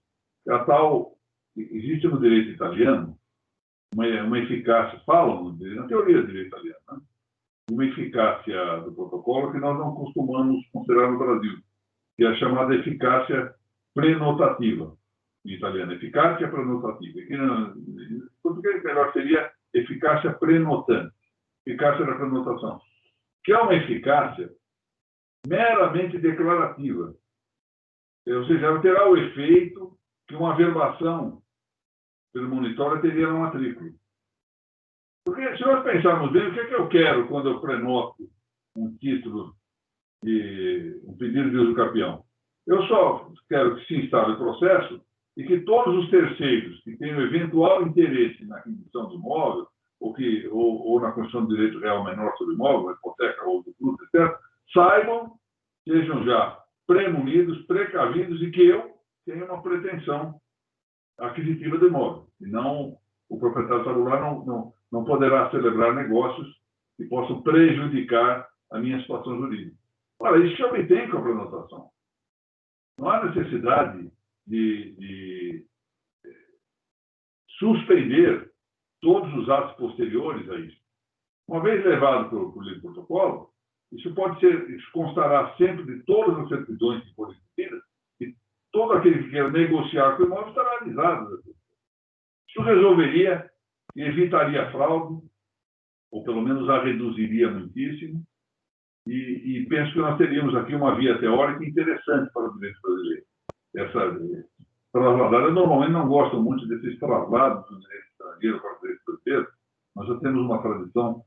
Existe no direito italiano uma eficácia, falam na teoria do direito italiano, né? Uma eficácia do protocolo que nós não costumamos considerar no Brasil, que é a chamada eficácia prenotativa, em italiano, eficácia prenotativa. Em português, melhor seria eficácia prenotante, eficácia da prenotação, que é uma eficácia meramente declarativa. Ou seja, ela terá o efeito que uma averbação premonitória teria na matrícula. Porque, se nós pensarmos bem, o que é que eu quero quando eu prenoto um título um pedido de usucapião? Eu só quero que se instale o processo e que todos os terceiros que tenham eventual interesse na aquisição do imóvel, ou na construção de direito real menor sobre o imóvel, hipoteca ou do fruto, etc., saibam, sejam já premunidos, precavidos, e que eu tenho uma pretensão aquisitiva do imóvel. E não, o proprietário tabular não poderá celebrar negócios que possam prejudicar a minha situação jurídica. Ora, isso se obtém com a prenotação. Não há necessidade de suspender todos os atos posteriores a isso. Uma vez levado para o livro protocolo, isso constará sempre de todas as certidões que forem emitidas, e todo aquele que quer negociar com o imóvel estará avisado. Isso resolveria e evitaria a fraude, ou pelo menos a reduziria muitíssimo, e penso que nós teríamos aqui uma via teórica interessante para o direito brasileiro. Eu normalmente não gosto muito desses traslados do direito estrangeiro para o direito brasileiro, nós já temos uma tradição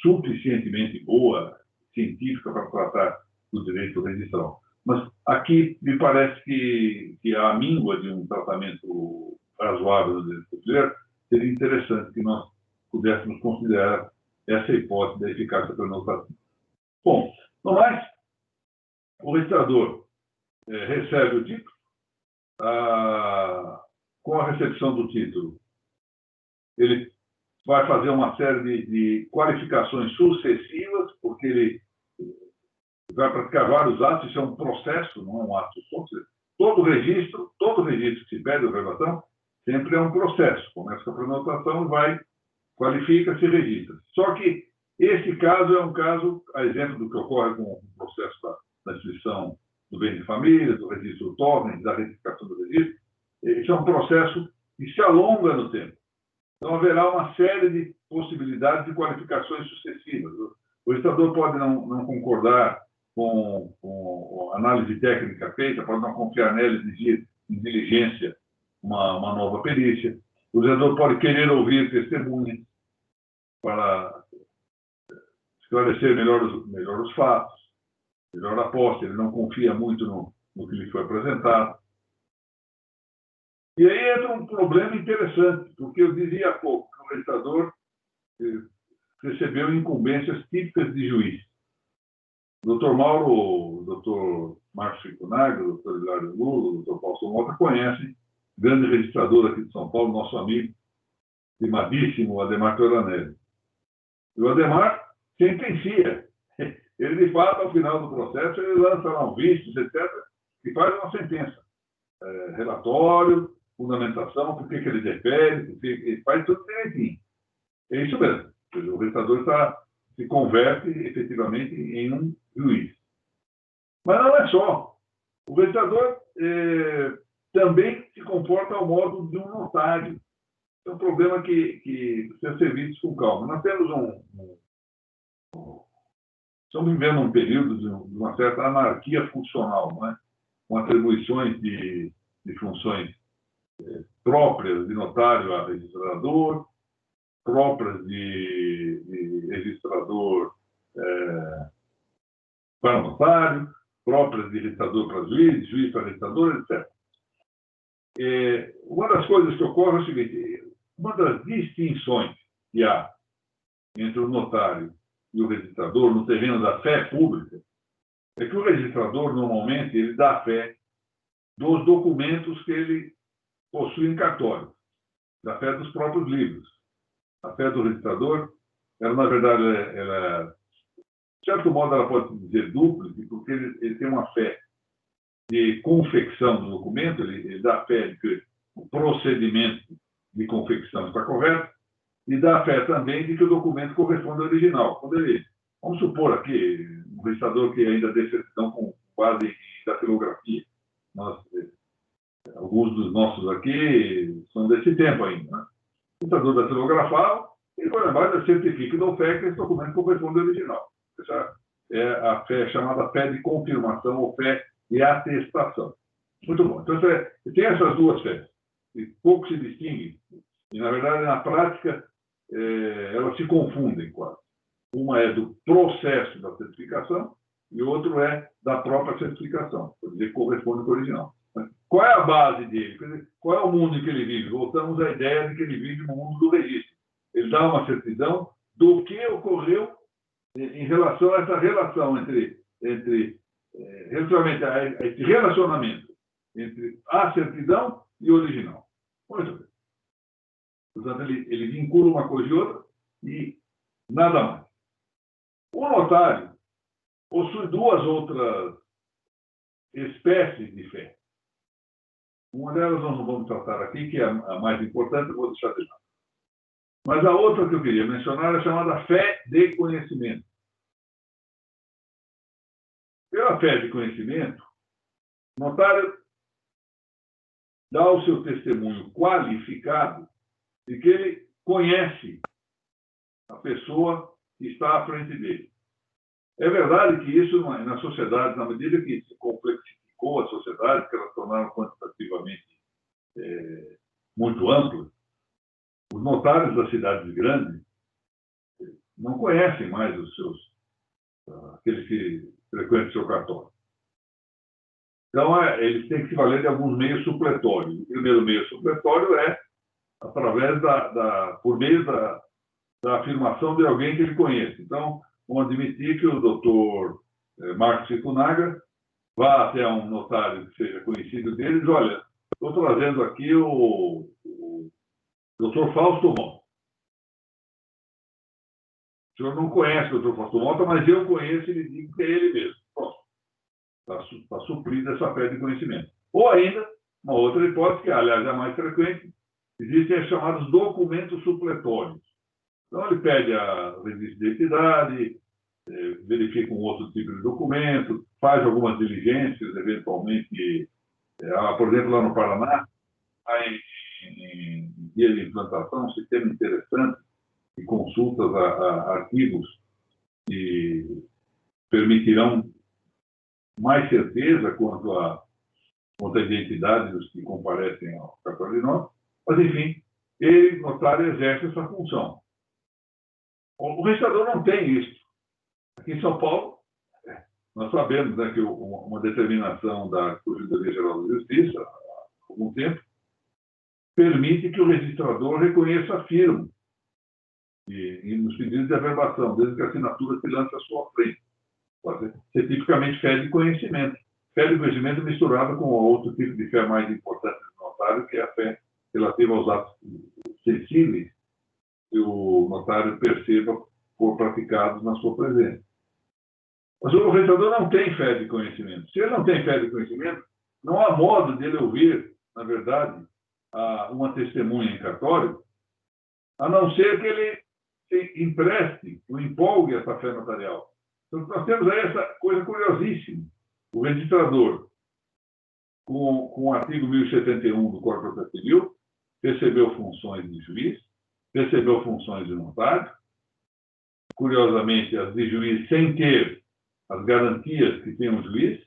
suficientemente boa, científica, para tratar do direito registral. Mas aqui me parece que a míngua de um tratamento razoável do direito brasileiro seria interessante que nós pudéssemos considerar essa hipótese da eficácia prenotativa. Bom, no mais, o registrador recebe o título. Com a recepção do título, ele vai fazer uma série de qualificações sucessivas, porque ele vai praticar vários atos. Isso é um processo, não é um ato só. Todo registro que se pede a averbação, sempre é um processo. Começa com a prenotação, qualifica, se registra. Só que esse caso é um caso, a exemplo do que ocorre com o processo da inscrição do bem de família, do registro do TOVEN, da retificação do registro. Esse é um processo que se alonga no tempo. Então, haverá uma série de possibilidades de qualificações sucessivas. O registrador pode não concordar com a análise técnica feita, pode não confiar nela e exigir em diligência uma nova perícia. O registrador pode querer ouvir testemunhas para esclarecer melhor os fatos, melhor a posse. Ele não confia muito no que lhe foi apresentado. E aí entra um problema interessante, porque eu dizia há pouco que o registrador recebeu incumbências típicas de juiz. O doutor Mauro, o doutor Marcos Cicunaga, o doutor Hilário Lula, o doutor Fausto Mota conhecem, grande registrador aqui de São Paulo, nosso amigo, estimadíssimo Adhemar Toranelli. E o Adhemar sentencia. Ele, de fato, ao final do processo, ele lança lá um vício, etc., e faz uma sentença. Relatório, fundamentação, por que ele defende, ele faz tudo direitinho. É isso mesmo. O registrador se converte efetivamente em um juiz. Mas não é só. O registrador também se comporta ao modo de um notário. É um problema que precisa ser visto com calma. Nós temos estamos vivendo um período de uma certa anarquia funcional, não é? Com atribuições de funções próprias de notário a registrador, próprias de registrador para notário, próprias de registrador para juiz, juiz para registrador, etc. Uma das coisas que ocorre é o seguinte: uma das distinções que há entre o notário e o registrador no terreno da fé pública é que o registrador, normalmente, ele dá fé dos documentos que ele possui em cartório, da fé dos próprios livros. A fé do registrador, ela, na verdade, de certo modo, ela pode dizer dúplice, porque ele tem uma fé de confecção do documento, ele dá fé de que o procedimento de confecção está correto, e dá fé também de que o documento corresponde ao original. Vamos supor aqui, um registrador que ainda dê certidão com base em datilografia. Alguns dos nossos aqui são desse tempo ainda, né? O registrador datilografal, ele vai lembrar, certifica e dá fé que esse documento corresponde ao original. Essa é a fé chamada fé de confirmação ou fé de atestação. Muito bom. Então, tem essas duas fés, e pouco se distinguem. E, na verdade, na prática, elas se confundem quase. Uma é do processo da certificação e outro é da própria certificação, quer dizer, corresponde com o original. Qual é a base dele? Quer dizer, qual é o mundo em que ele vive? Voltamos à ideia de que ele vive no mundo do registro. Ele dá uma certidão do que ocorreu em relação a essa relação relativamente a esse relacionamento entre a certidão e o original. Muito bem. Portanto, ele vincula uma coisa e outra e nada mais. O notário possui duas outras espécies de fé. Uma delas nós não vamos tratar aqui, que é a mais importante, eu vou deixar de lado. Mas a outra que eu queria mencionar é chamada fé de conhecimento. Pela fé de conhecimento, o notário dá o seu testemunho qualificado de que ele conhece a pessoa que está à frente dele. É verdade que isso, na sociedade, na medida que se complexificou a sociedade, que elas tornaram quantitativamente muito amplas, os notários das cidades grandes não conhecem mais aqueles que frequentam o seu cartório. Então, eles têm que se valer de alguns meios supletórios. O primeiro meio supletório é através por meio da afirmação de alguém que ele conhece. Então, vamos admitir que o doutor Marcos Cicunaga vá até um notário que seja conhecido dele e diz: olha, estou trazendo aqui o doutor Fausto Mota. O senhor não conhece o doutor Fausto Mota, mas eu conheço e lhe digo que é ele mesmo. Pronto. Está suprida essa fé de conhecimento. Ou ainda, uma outra hipótese, que aliás é a mais frequente, existem os chamados documentos supletórios. Então, ele pede a registro de identidade, verifica um outro tipo de documento, faz algumas diligências, eventualmente, por exemplo, lá no Paraná, há em dia de implantação um sistema interessante de consultas a arquivos que permitirão mais certeza quanto à identidade dos que comparecem ao cartório de notas. Mas, enfim, ele, notário, exerce essa função. O registrador não tem isso. Aqui em São Paulo, nós sabemos, né, que uma determinação da Corregedoria Geral da Justiça, há algum tempo, permite que o registrador reconheça a firma. e nos pedidos de averbação, desde que a assinatura se lance à sua frente. Pode ser tipicamente fé de conhecimento. Fé de conhecimento misturada com outro tipo de fé mais importante do notário, que é a fé relativa aos atos sensíveis que o notário perceba por praticados na sua presença. Mas o registrador não tem fé de conhecimento. Se ele não tem fé de conhecimento, não há modo de ele ouvir, na verdade, uma testemunha em cartório, a não ser que ele se empreste ou empolgue essa fé notarial. Então, nós temos aí essa coisa curiosíssima. O registrador, com o artigo 1071 do Código de Processo Civil, recebeu funções de juiz, recebeu funções de notário, curiosamente, as de juiz sem ter as garantias que tem um juiz,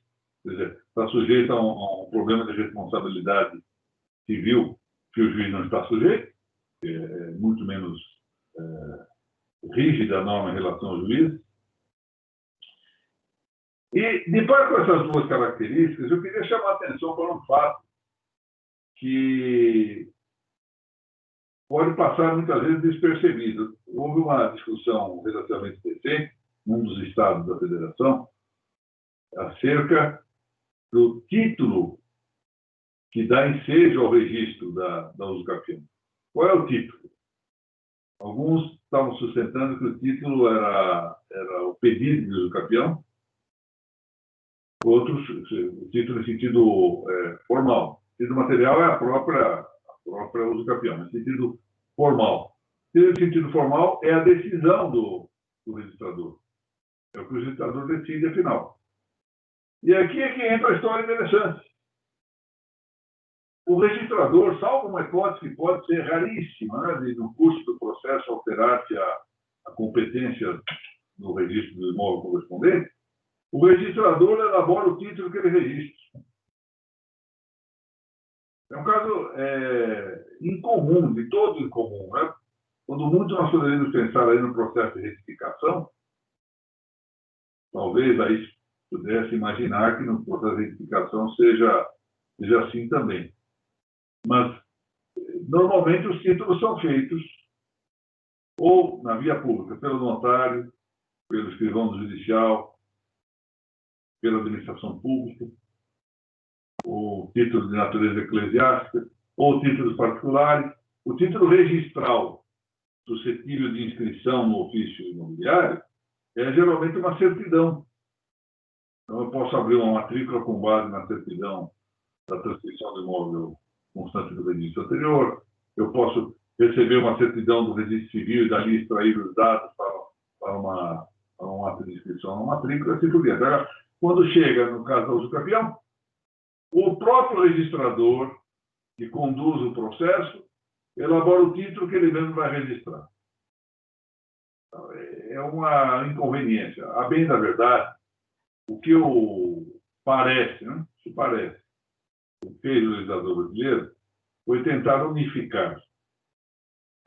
ou seja, está sujeito a um problema de responsabilidade civil que o juiz não está sujeito, que é muito menos rígida a norma em relação ao juiz. E, de par com essas duas características, eu queria chamar a atenção para um fato que pode passar muitas vezes despercebido. Houve uma discussão relativamente recente, num dos estados da federação, acerca do título que dá ensejo ao registro da usucapião. Qual é o título? Alguns estavam sustentando que o título era o pedido de usucapião, outros, o título em sentido formal. O sentido material é a própria usucapião, no sentido formal. O sentido formal é a decisão do registrador. É o que o registrador decide, afinal. E aqui é que entra a história interessante. O registrador, salvo uma hipótese que pode ser raríssima, né, no curso do processo alterar-se a competência do registro do imóvel correspondente, o registrador elabora o título que ele registra. É um caso incomum, de todo incomum, né? Quando muito nós poderíamos pensar aí no processo de retificação, talvez aí pudesse imaginar que no processo de retificação seja assim também. Mas, normalmente, os títulos são feitos ou na via pública, pelo notário, pelo escrivão do judicial, pela administração pública, o título de natureza eclesiástica, ou títulos particulares. O título registral suscetível de inscrição no ofício imobiliário é geralmente uma certidão. Então, eu posso abrir uma matrícula com base na certidão da transcrição do imóvel constante do registro anterior, eu posso receber uma certidão do registro civil e dali extrair os dados para um ato de inscrição na matrícula, assim por diante. Agora, quando chega, no caso da usucapião, o próprio registrador que conduz o processo elabora o título que ele mesmo vai registrar. Então, é uma inconveniência. A bem da verdade, o que parece, né? Se parece, o que fez o legislador brasileiro foi tentar unificar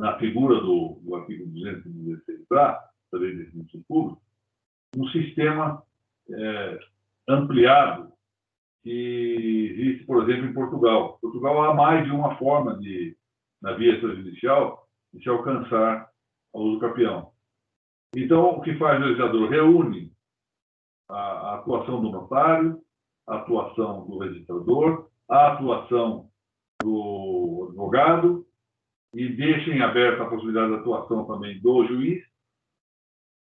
na figura do artigo 216A, da Lei de Serviço Público, um sistema ampliado que existe, por exemplo, em Portugal. Em Portugal há mais de uma forma na via extrajudicial de se alcançar a usucapião. Então, o que faz o legislador? Reúne a atuação do notário, a atuação do registrador, a atuação do advogado e deixa em aberto a possibilidade de atuação também do juiz,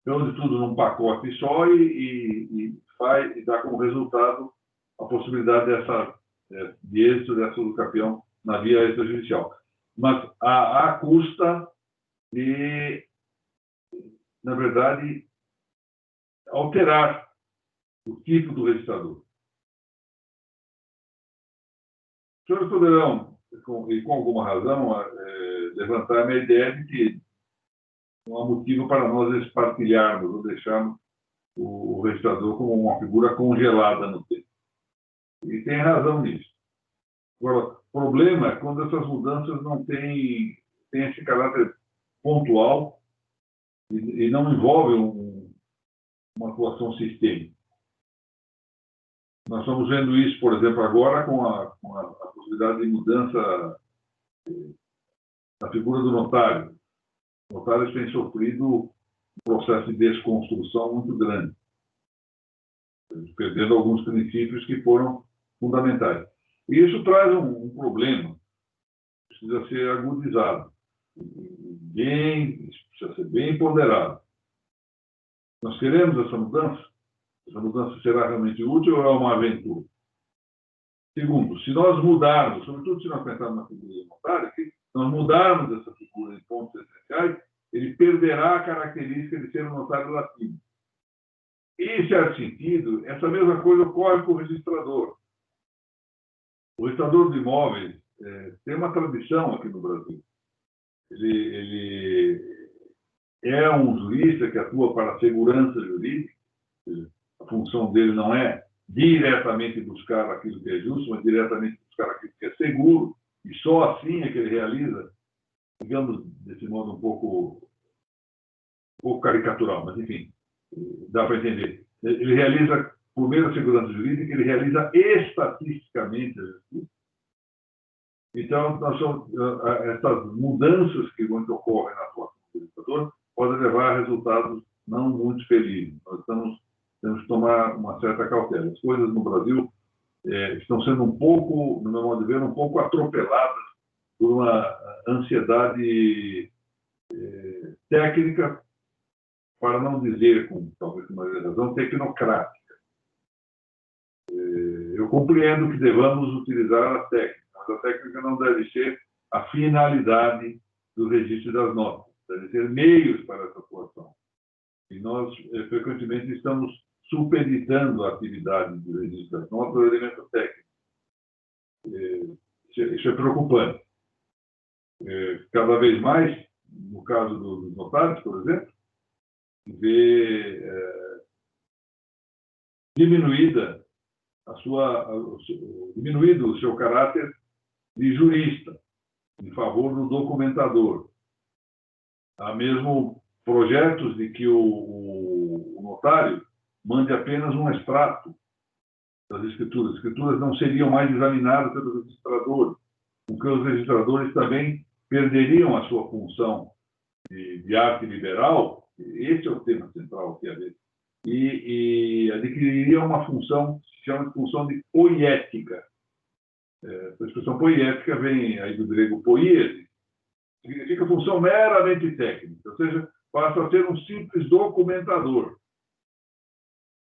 reúne tudo num pacote só e dá como resultado a possibilidade de êxito dessa usucapião na via extrajudicial. Mas à custa de, na verdade, alterar o tipo do registrador. Os senhores poderão, e com alguma razão, levantar a minha ideia de que não há motivo para nós espartilharmos ou deixarmos o registrador como uma figura congelada no tempo. E tem razão nisso. Agora, o problema é quando essas mudanças não têm esse caráter pontual e não envolvem uma atuação sistêmica. Nós estamos vendo isso, por exemplo, agora com a possibilidade de mudança da figura do notário. notários têm sofrido um processo de desconstrução muito grande, perdendo alguns princípios que foram fundamentais. E isso traz um problema, precisa ser agudizado, precisa ser bem ponderado. Nós queremos essa mudança? Essa mudança será realmente útil ou é uma aventura? Segundo, se nós mudarmos, sobretudo se nós pensarmos na figura do notário, se nós mudarmos essa figura em pontos essenciais, ele perderá a característica de ser um notário latino. E, em certo sentido, essa mesma coisa ocorre com o registrador. O registrador de imóveis tem uma tradição aqui no Brasil. Ele é um jurista que atua para a segurança jurídica. A função dele não é diretamente buscar aquilo que é justo, mas diretamente buscar aquilo que é seguro, e só assim é que ele realiza, digamos, desse modo um pouco caricatural, mas enfim, dá para entender. Ele realiza, por meio da segurança jurídica, ele realiza estatisticamente a justiça. Então, essas mudanças que ocorrem na atuação do legislador podem levar a resultados não muito felizes. Nós temos que tomar uma certa cautela. As coisas no Brasil estão sendo um pouco, no meu modo de ver, um pouco atropeladas por uma ansiedade técnica, para não dizer, talvez com mais razão, tecnocrática. Eu compreendo que devamos utilizar a técnica, mas a técnica não deve ser a finalidade do registro das notas, deve ser meios para essa atuação. E nós, frequentemente, estamos supeditando a atividade do registro das notas ao elemento técnico. Isso é preocupante. Cada vez mais, no caso dos notários, por exemplo, vê diminuído o seu caráter de jurista, em favor do documentador. Há mesmo projetos de que o notário mande apenas um extrato das escrituras. As escrituras não seriam mais examinadas pelos registradores, porque os registradores também perderiam a sua função de arte liberal. Esse é o tema central que é e adquiririam uma função que se chama de função de poiética. A expressão poiética vem aí do grego poiese, significa função meramente técnica, ou seja, passa a ser um simples documentador.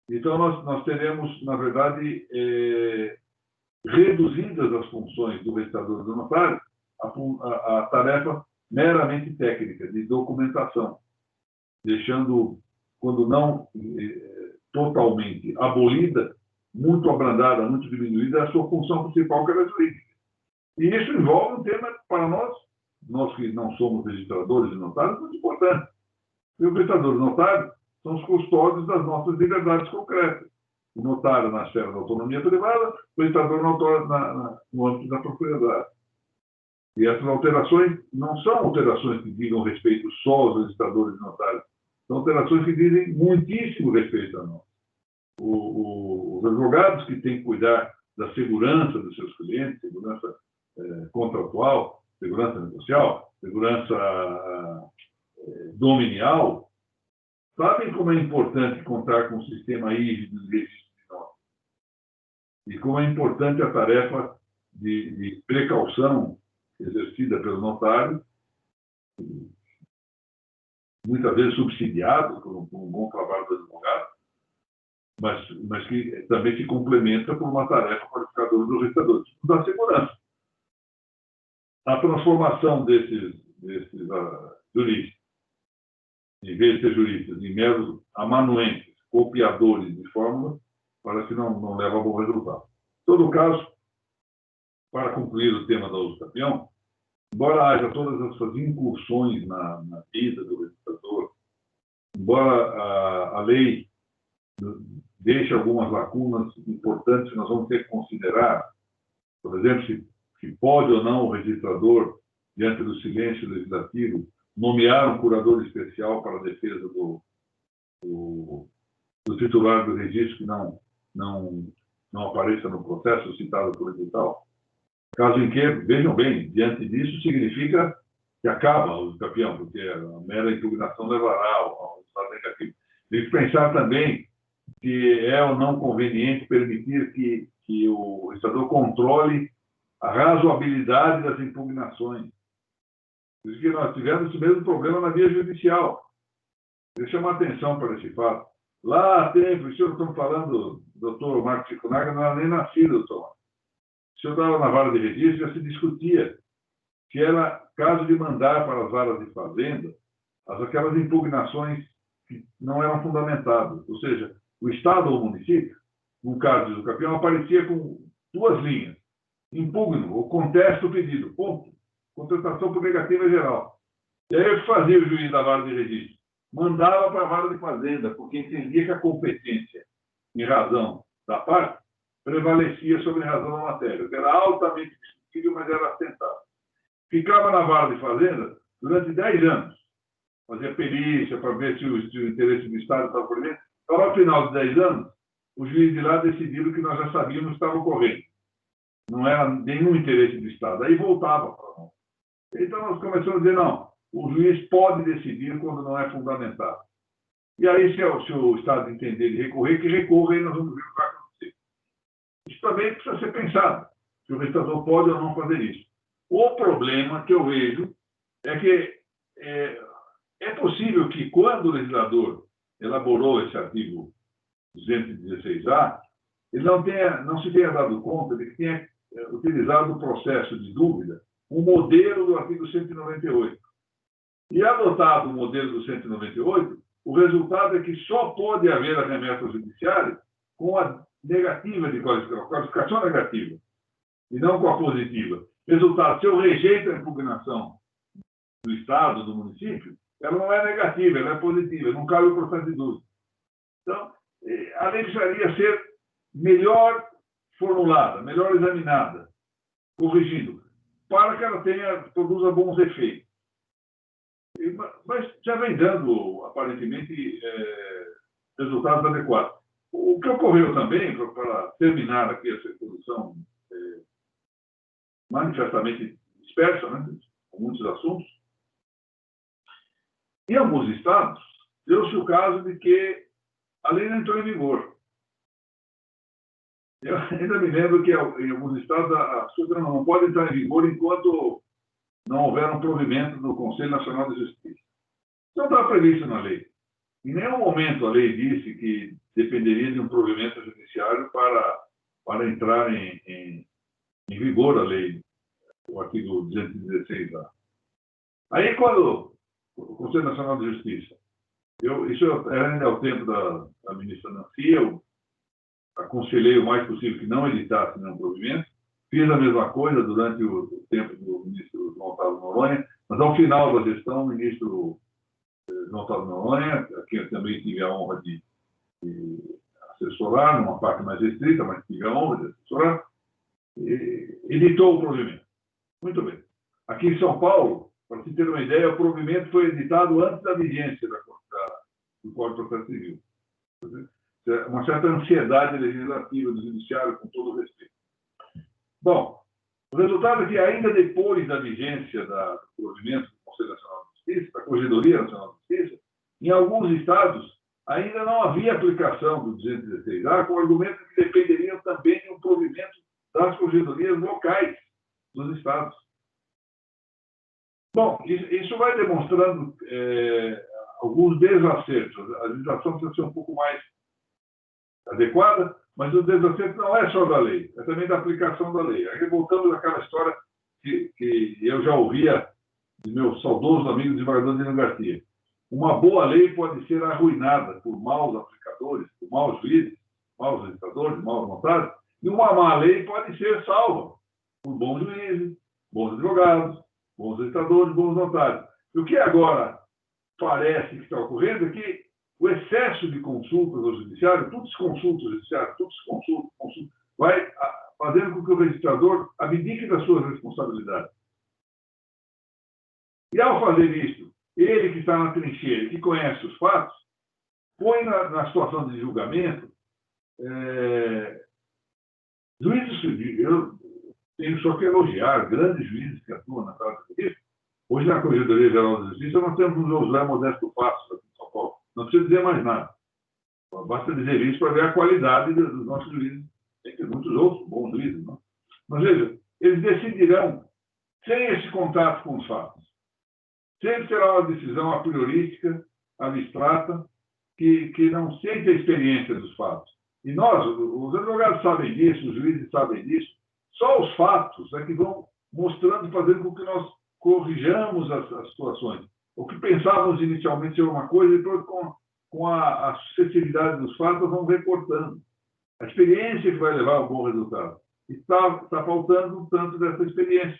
Então, nós teremos, na verdade, reduzidas as funções do registrador e do notário a tarefa meramente técnica, de documentação, deixando, quando não totalmente abolida, muito abrandada, muito diminuída, a sua função principal, que era jurídica. E isso envolve um tema, para nós que não somos registradores e notários, muito importante. E os registradores e notários são os custódios das nossas liberdades concretas. O notário na esfera da autonomia privada, o registrador no âmbito da propriedade. E essas alterações não são alterações que digam respeito só aos registradores e notários, são alterações que dizem muitíssimo respeito a nós. Os advogados que têm que cuidar da segurança dos seus clientes, segurança contratual, segurança negocial, segurança dominial, sabem como é importante contar com um sistema rígido de registro de notas. E como é importante a tarefa de precaução exercida pelo notário, muitas vezes subsidiado por um bom trabalho do advogado, mas que também se complementa por uma tarefa qualificadora do registrador, da segurança. A transformação desses juristas, em vez de ser juristas, em meros amanuenses, copiadores de fórmulas, parece que não leva a bom resultado. Em todo caso, para concluir o tema da uso-capião, embora haja todas essas incursões na vida do registrador, embora a lei deixe algumas lacunas importantes que nós vamos ter que considerar, por exemplo, se pode ou não o registrador, diante do silêncio legislativo, nomear um curador especial para a defesa do titular do registro que não apareça no processo citado por edital. Caso em que, vejam bem, diante disso significa que acaba o campeão, porque a mera impugnação levará ao estado negativo. Tem que pensar também que é ou não conveniente permitir que o legislador controle a razoabilidade das impugnações. Por isso que nós tivemos esse mesmo problema na via judicial. Eu chamo a atenção para esse fato. Lá há tempo, o senhor estamos falando, doutor Marcos Cicunaga não era nem nascido, doutor. O senhor estava na vara de registro, já se discutia que era caso de mandar para as varas de fazenda aquelas impugnações que não eram fundamentadas. Ou seja, o Estado ou o município, no caso do campeão, aparecia com 2 linhas. Impugno ou contesto o pedido. Ponto. Contestação por negativa geral. E aí o que fazia o juiz da vara de registro? Mandava para a vara de fazenda, porque entendia que a competência, em razão da parte, prevalecia sobre a razão da matéria. Era altamente discutível, mas era assentável. Ficava na vara de fazenda durante 10 anos. Fazia perícia para ver se o interesse do Estado estava por dentro. Então, ao final de 10 anos, o juiz de lá decidiu que nós já sabíamos que estava ocorrendo. Não era nenhum interesse do Estado. Aí voltava para nós. Então, nós começamos a dizer, não, o juiz pode decidir quando não é fundamentado. E aí, se o Estado entender de recorrer, que recorra, aí nós vamos ver o que vai acontecer. Isso também precisa ser pensado, se o legislador pode ou não fazer isso. O problema que eu vejo é que é possível que, quando o legislador elaborou esse artigo 216A, ele não se tenha dado conta de que tenha utilizado o processo de dúvida, um modelo do artigo 198. E adotado o modelo do 198, o resultado é que só pode haver a remessa ao judiciário com a negativa de qualificação negativa, e não com a positiva. Resultado, se eu rejeito a impugnação do Estado, do município, ela não é negativa, ela é positiva, não cabe o processo de dúvida. Então, a lei precisaria ser melhor formulada, melhor examinada, corrigindo, para que ela produza bons efeitos. Mas já vem dando, aparentemente, resultados adequados. O que ocorreu também, para terminar aqui essa introdução manifestamente dispersa, né, com muitos assuntos, em alguns estados, deu-se o caso de que a lei não entrou em vigor. Eu ainda me lembro que em alguns estados a coisa não pode entrar em vigor enquanto não houver um provimento do Conselho Nacional de Justiça. Não estava previsto na lei. Em nenhum momento a lei disse que dependeria de um provimento judiciário para entrar em vigor a lei, o artigo 216A. Aí, quando o Conselho Nacional de Justiça, isso era ainda ao tempo da ministra Nancy, eu aconselhei o mais possível que não editasse nenhum provimento, fiz a mesma coisa durante o tempo do ministro João Otávio Noronha, mas ao final da gestão, o ministro João Otávio Noronha, a quem eu também tive a honra de assessorar, numa parte mais restrita, mas tive a honra de assessorar, editou o provimento. Muito bem. Aqui em São Paulo, para se ter uma ideia, o provimento foi editado antes da vigência do Código de Processo Civil. Uma certa ansiedade legislativa do Judiciário, com todo o respeito. Bom, o resultado é que, ainda depois da vigência do provimento do Conselho Nacional de Justiça, da Corregedoria Nacional de Justiça, em alguns estados ainda não havia aplicação do 216A, com o argumento que dependeriam também de um provimento das corregedorias locais dos estados. Bom, isso vai demonstrando alguns desacertos. A legislação precisa ser um pouco mais adequada, mas o desacerto não é só da lei, é também da aplicação da lei. Aí voltamos àquela história que eu já ouvia de meu saudoso amigo desembargador Dino Garcia. Uma boa lei pode ser arruinada por maus aplicadores, por maus juízes, maus legisladores, maus notários, e uma má lei pode ser salva por bons juízes, bons advogados, bons legisladores, bons notários. E o que agora parece que está ocorrendo é que o excesso de consultas ao judiciário, tudo se consulta ao judiciário, tudo se consulta, vai fazendo com que o registrador abdique das suas responsabilidades. E ao fazer isso, ele que está na trincheira, que conhece os fatos, põe na situação de julgamento juízes, eu tenho só que elogiar grandes juízes que atuam na prática disso, Hoje, na Corregedoria Geral da Justiça, nós temos o José Modesto Passos, aqui em São Paulo. Não precisa dizer mais nada. Basta dizer isso para ver a qualidade dos nossos juízes. Tem muitos outros bons juízes, não? Mas veja, eles decidirão sem esse contato com os fatos. Sempre será uma decisão a priorística, abstrata, que não sente a experiência dos fatos. E nós, os advogados sabem disso, os juízes sabem disso, só os fatos é que vão mostrando, fazendo com que nós corrijamos as situações. O que pensávamos inicialmente ser uma coisa, depois com a sucessividade dos fatos, vão recortando. A experiência que vai levar ao bom resultado. E está faltando um tanto dessa experiência.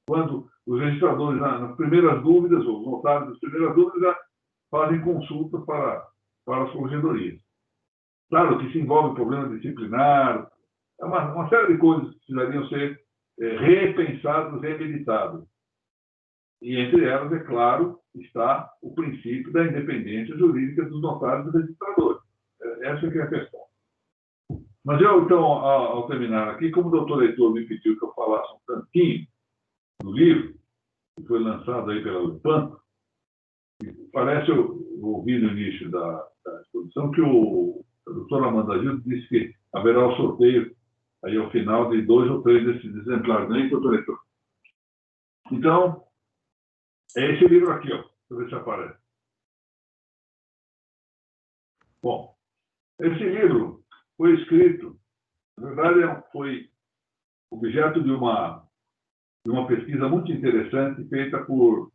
Quando os registradores, nas primeiras dúvidas, ou os notários das primeiras dúvidas, já fazem consulta para as corregedorias. Claro que se envolve problema disciplinar, uma série de coisas que precisariam ser repensadas, reabilitadas. E entre elas, é claro, está o princípio da independência jurídica dos notários e dos registradores. Essa que é a questão. Mas eu, então, ao terminar aqui, como o doutor Heitor me pediu que eu falasse um tantinho do livro, que foi lançado aí pela Lepanto, parece, eu ouvi no início da exposição, que a doutora Amanda Gil disse que haverá o sorteio aí ao final de 2 ou 3 desses exemplares, nem doutor Heitor. Então, é esse livro aqui, ó. Deixa eu ver se aparece. Bom, esse livro foi escrito, na verdade, foi objeto de uma pesquisa muito interessante feita por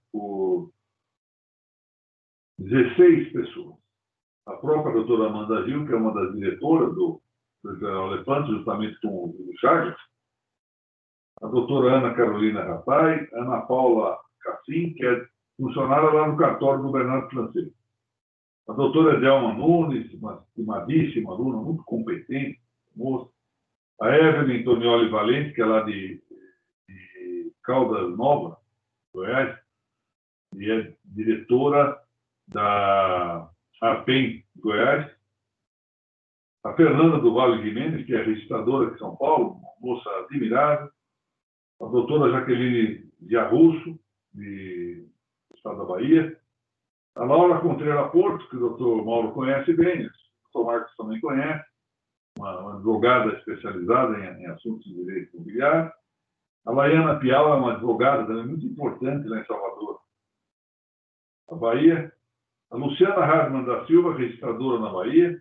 16 pessoas. A própria doutora Amanda Gil, que é uma das diretoras do Geral Lepanto, justamente com o Chagas, a doutora Ana Carolina Ratai, Ana Paula Cassim, que é funcionária lá no cartório do Bernardo Francês. A doutora Delma Nunes, uma estimadíssima aluna, muito competente, moça. A Evelyn Tonioli Valente, que é lá de Caldas Novas, Goiás, e é diretora da APEM, Goiás. A Fernanda do Vale Jimenez, que é registradora de São Paulo, uma moça admirável. A doutora Jaqueline Diarrusso, do estado da Bahia. A Laura Contreira Porto, que o doutor Mauro conhece bem, o doutor Marcos também conhece, uma advogada especializada em assuntos de direito imobiliário. A Laiana Piau é uma advogada também muito importante lá em Salvador, na Bahia. A Luciana Hardman da Silva, registradora na Bahia.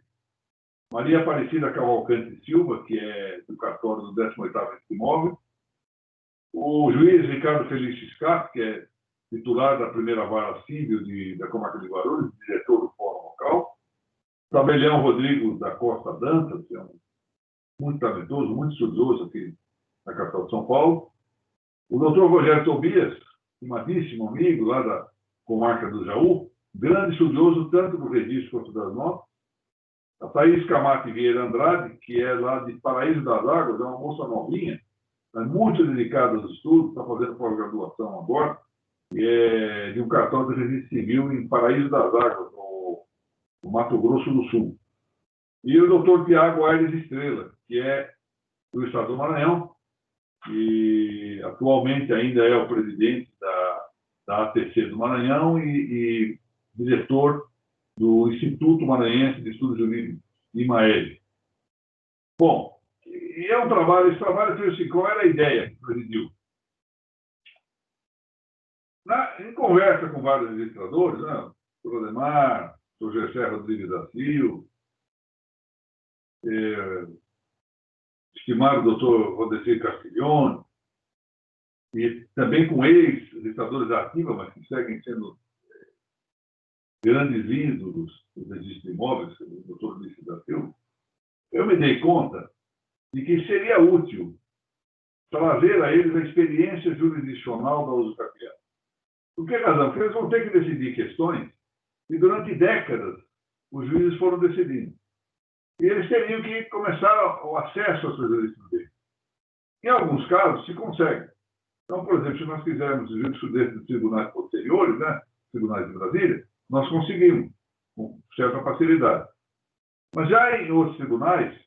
Maria Aparecida Cavalcante Silva, que é do cartório do 18º Imóvel. O juiz Ricardo Felício Scaff, que é titular da primeira vara civil da comarca de Guarulhos, diretor do Fórum Local. O tabelião Rodrigo da Costa Dantas, que é muito talentoso, muito estudioso aqui na capital de São Paulo. O doutor Rogério Tobias, estimadíssimo amigo lá da comarca do Jaú, grande estudioso tanto do registro quanto das notas. A Thaís Camate Vieira Andrade, que é lá de Paraíso das Águas, é uma moça novinha, é muito dedicada aos estudos, está fazendo pós-graduação agora, e é de um cartório de registro civil em Paraíso das Águas, no Mato Grosso do Sul. E o doutor Tiago Aires Estrela, que é do estado do Maranhão, e atualmente ainda é o presidente da ATC do Maranhão e diretor do Instituto Maranhense de Estudos Jurídicos, IMAEL. Bom, e é um trabalho, esse trabalho foi assim, qual era a ideia que presidiu? Em conversa com vários registradores, né, o Dr. Ademar, o Dr. Gessé Rodrigues da Silva, estimado Dr. Rodecir Castiglione, e também com ex-registradores ativos, mas que seguem sendo grandes ídolos dos registros de imóveis, o Dr. Ulisses da Silva, eu me dei conta de que seria útil trazer a eles a experiência jurisdicional da usucapião. Por que razão? Porque eles vão ter que decidir questões e durante décadas os juízes foram decidindo. E eles teriam que começar o acesso à sua jurisprudência. Em alguns casos, se consegue. Então, por exemplo, se nós quisermos jurisprudência dos tribunais posteriores, né, tribunais de Brasília, nós conseguimos, com certa facilidade. Mas já em outros tribunais,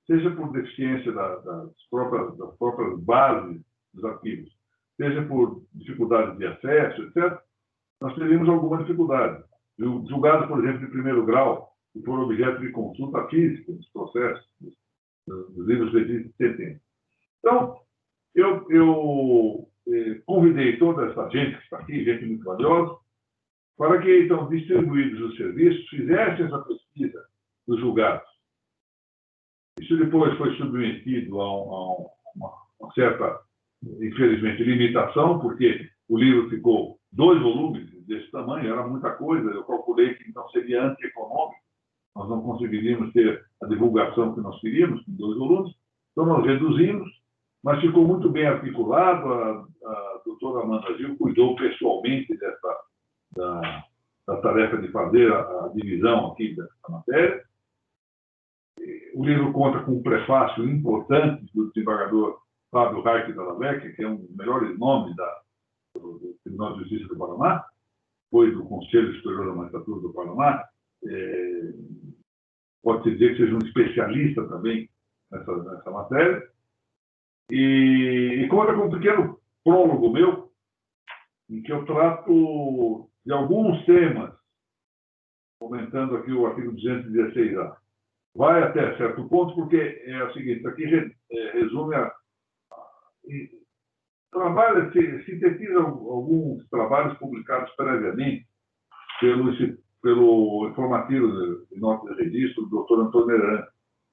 seja por deficiência das próprias bases dos arquivos, seja por dificuldade de acesso, etc., nós teríamos alguma dificuldade. Julgados, por exemplo, de primeiro grau, que foram objeto de consulta física nos processos, nos livros de setembro. Então, eu convidei toda essa gente que está aqui, gente muito valiosa, para que, então, distribuídos os serviços, fizessem essa pesquisa dos julgados. Isso depois foi submetido a uma certa, infelizmente, limitação, porque o livro ficou 2 volumes desse tamanho, era muita coisa, eu calculei que então seria antieconômico, nós não conseguiríamos ter a divulgação que nós queríamos, com 2 volumes, então nós reduzimos, mas ficou muito bem articulado, a doutora Amanda Gil cuidou pessoalmente da tarefa de fazer a divisão aqui dessa matéria. O livro conta com um prefácio importante do desembargador Fábio Reich Della Vecchia, que é um dos melhores nomes do Tribunal de Justiça do Paraná, foi do Conselho Superior da Magistratura do Paraná, pode-se dizer que seja um especialista também nessa matéria, e conta com um pequeno prólogo meu, em que eu trato de alguns temas, comentando aqui o artigo 216A. Vai até certo ponto, porque é o seguinte, aqui resume sintetiza alguns trabalhos publicados previamente pelo informativo de nota de registro do Dr. Antônio Meirelles,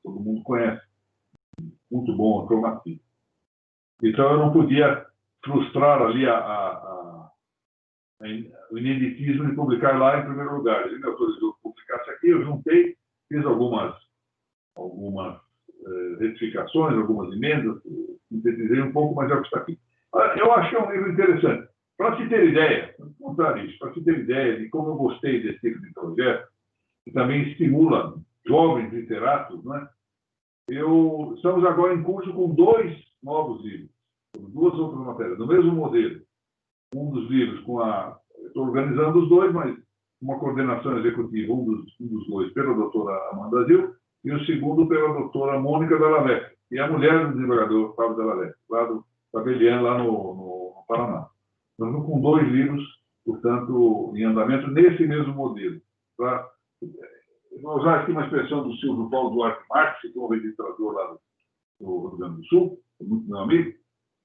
todo mundo conhece, muito bom, informativo. Então, eu não podia frustrar ali o ineditismo de publicar lá em primeiro lugar. Ele me autorizou a publicar isso aqui, eu juntei, fiz algumas retificações, algumas emendas, sintetizei um pouco, mas é o que está aqui. Eu achei um livro interessante. Para se ter ideia, vou contar isso, para se ter ideia de como eu gostei desse tipo de projeto, que também estimula jovens literatos, né? Estamos agora em curso com 2 novos livros, 2 outras matérias, do mesmo modelo. Um dos livros estou organizando os 2, mas uma coordenação executiva, um dos 2 pela doutora Amanda Gil, e o segundo pela doutora Mônica Della Vecchia, que é a mulher do desembargador Fábio Della Vecchia, lá do Tabelian, lá no Paraná. Nós estamos com 2 livros, portanto, em andamento, nesse mesmo modelo. Tá? Eu vou usar aqui uma expressão do Silvio Paulo Duarte Marques, que é um registrador lá do Rio Grande do Sul, muito meu amigo.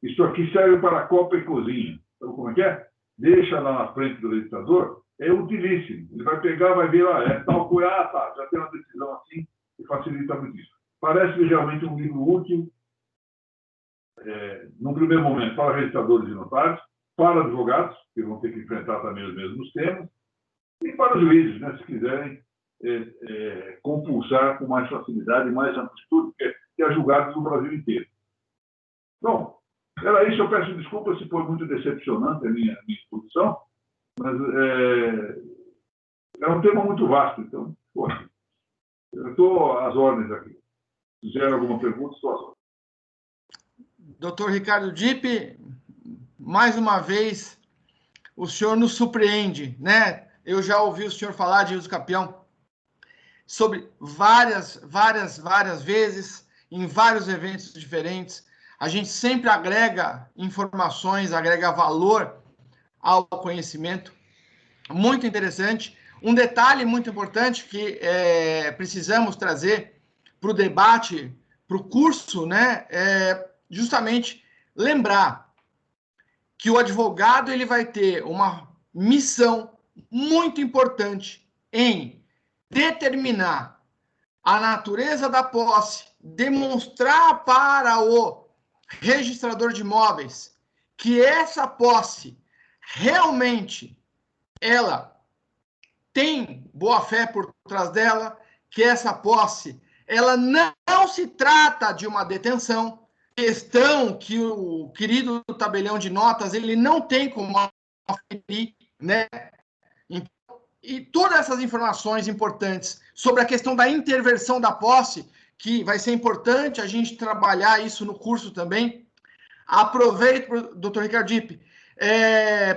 Isso aqui serve para copa e cozinha. Então, como é que é? Deixa lá na frente do registrador, é utilíssimo. Ele vai pegar, vai ver, é tal coisa, tá, já tem uma decisão assim, e facilita muito isso. Parece realmente um livro útil, num primeiro momento, para registradores e notários, para advogados, que vão ter que enfrentar também os mesmos temas, e para os juízes, né, se quiserem compulsar com mais facilidade e mais amplitude, que é julgados no Brasil inteiro. Bom, era isso. Eu peço desculpas se foi muito decepcionante a minha exposição, mas é um tema muito vasto, então, poxa, eu estou às ordens aqui. Se tiver alguma pergunta, estou às ordens. Doutor Ricardo Dipp, mais uma vez, o senhor nos surpreende, né? Eu já ouvi o senhor falar de uso capião sobre várias vezes, em vários eventos diferentes. A gente sempre agrega informações, agrega valor ao conhecimento. Muito interessante. Um detalhe muito importante que precisamos trazer para o debate, para o curso, né? Justamente lembrar que o advogado ele vai ter uma missão muito importante em determinar a natureza da posse, demonstrar para o registrador de imóveis que essa posse realmente ela tem boa-fé por trás dela, que essa posse ela não se trata de uma detenção, questão que o querido tabelião de notas ele não tem como aferir, né? E todas essas informações importantes sobre a questão da interversão da posse, que vai ser importante a gente trabalhar isso no curso também. Aproveito, doutor Ricardo Dipp,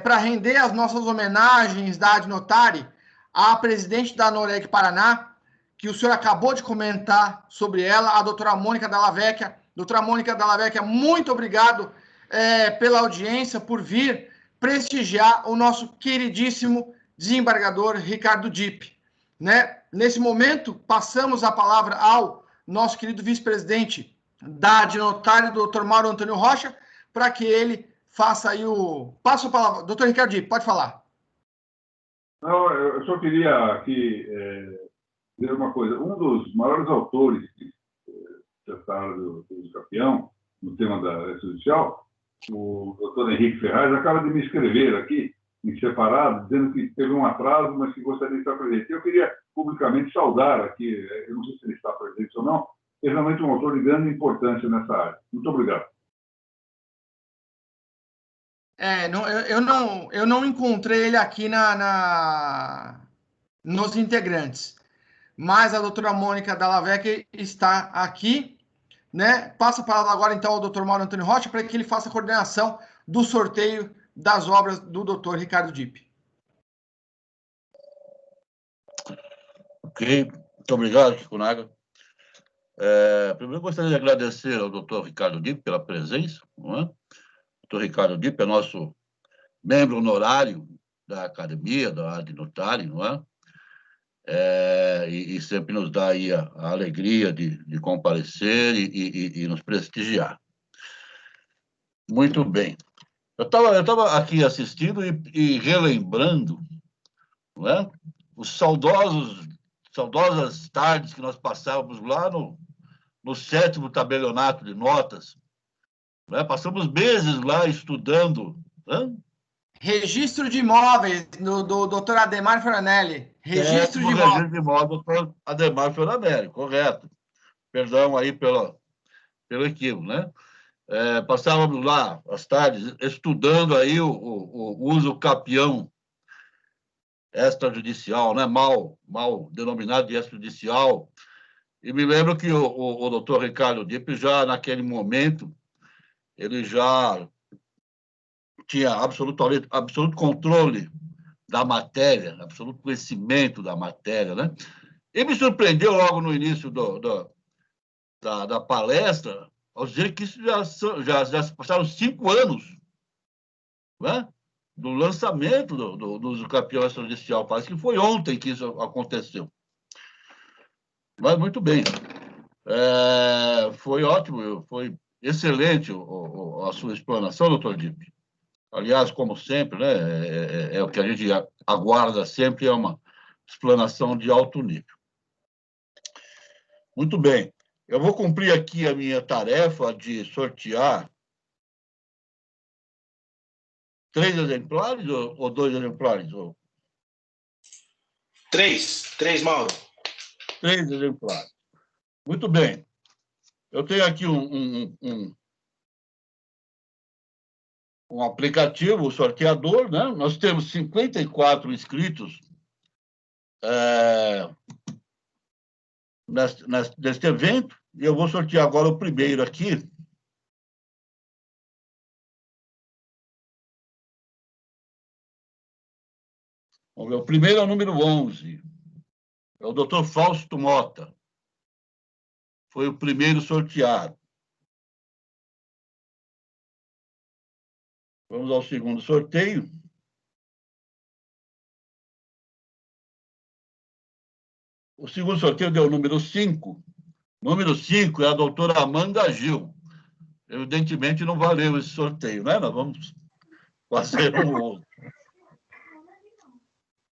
para render as nossas homenagens da Ad Notari à presidente da Noreg Paraná, que o senhor acabou de comentar sobre ela, a doutora Mônica Della Vecchia. Doutora Mônica Della Vecchia, muito obrigado pela audiência, por vir prestigiar o nosso queridíssimo desembargador Ricardo Dipp, né? Nesse momento, passamos a palavra ao nosso querido vice-presidente da Ad Notário, Dr. Mauro Antônio Rocha, para que ele faça aí o... Passo a palavra. Doutor Ricardo Dipp, pode falar. Não, eu só queria aqui dizer uma coisa. Um dos maiores autores que trataram do campeão, no tema da judicial, o doutor Henrique Ferraz, acaba de me escrever aqui, em separado, dizendo que teve um atraso, mas que gostaria de estar presente. Eu queria publicamente saudar aqui, eu não sei se ele está presente ou não, é realmente um autor de grande importância nessa área. Muito obrigado. Eu não encontrei ele aqui nos integrantes, mas a doutora Mônica Dallavec está aqui, né? Passa a palavra agora, então, ao doutor Mauro Antônio Rocha, para que ele faça a coordenação do sorteio das obras do doutor Ricardo Dipp. Ok, muito obrigado, Kikunaga. Primeiro, gostaria de agradecer ao doutor Ricardo Dipp pela presença. Não é? O doutor Ricardo Dipp é nosso membro honorário da academia, da Ad Notário, não é? E sempre nos dá aí a alegria de comparecer e nos prestigiar. Muito bem. Eu estava aqui assistindo e relembrando, não é? Os saudosas tardes que nós passávamos lá no 7º tabelionato de notas. Não é? Passamos meses lá estudando. Registro de imóveis, do doutor Ademar Fioranelli. Registro de imóveis. Registro de imóveis, doutor Ademar Fioranelli, correto. Perdão aí pelo equívoco, né? Passávamos lá as tardes estudando aí o uso capião extrajudicial, né? Mal denominado de extrajudicial. E me lembro que o doutor Ricardo Dipp, já naquele momento, ele já tinha absoluto controle da matéria, absoluto conhecimento da matéria, né? E me surpreendeu logo no início da palestra, ao dizer que isso já se passaram 5 anos, né? Do lançamento do uso campeão extrajudicial. Parece que foi ontem que isso aconteceu. Mas muito bem. Foi ótimo, foi excelente a sua explanação, doutor Dipp. Aliás, como sempre, né, o que a gente aguarda sempre, é uma explanação de alto nível. Muito bem. Eu vou cumprir aqui a minha tarefa de sortear 3 exemplares ou 2 exemplares? 3, Mauro. 3 exemplares. Muito bem. Eu tenho aqui um aplicativo, o sorteador, né? Nós temos 54 inscritos neste evento, e eu vou sortear agora o primeiro aqui. Vamos ver, o primeiro é o número 11. É o doutor Fausto Mota. Foi o primeiro sorteado. Vamos ao segundo sorteio. O segundo sorteio deu o número 5. Número 5 é a doutora Amanda Gil. Evidentemente, não valeu esse sorteio, né? Nós vamos fazer um outro.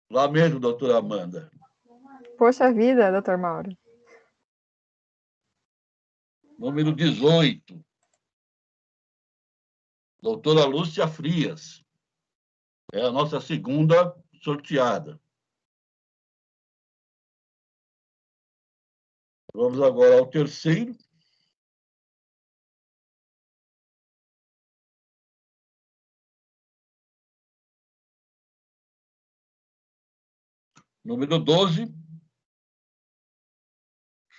Lamento, doutora Amanda. Poxa vida, doutor Mauro. Número 18. Doutora Lúcia Frias. É a nossa segunda sorteada. Vamos agora ao terceiro. Número 12.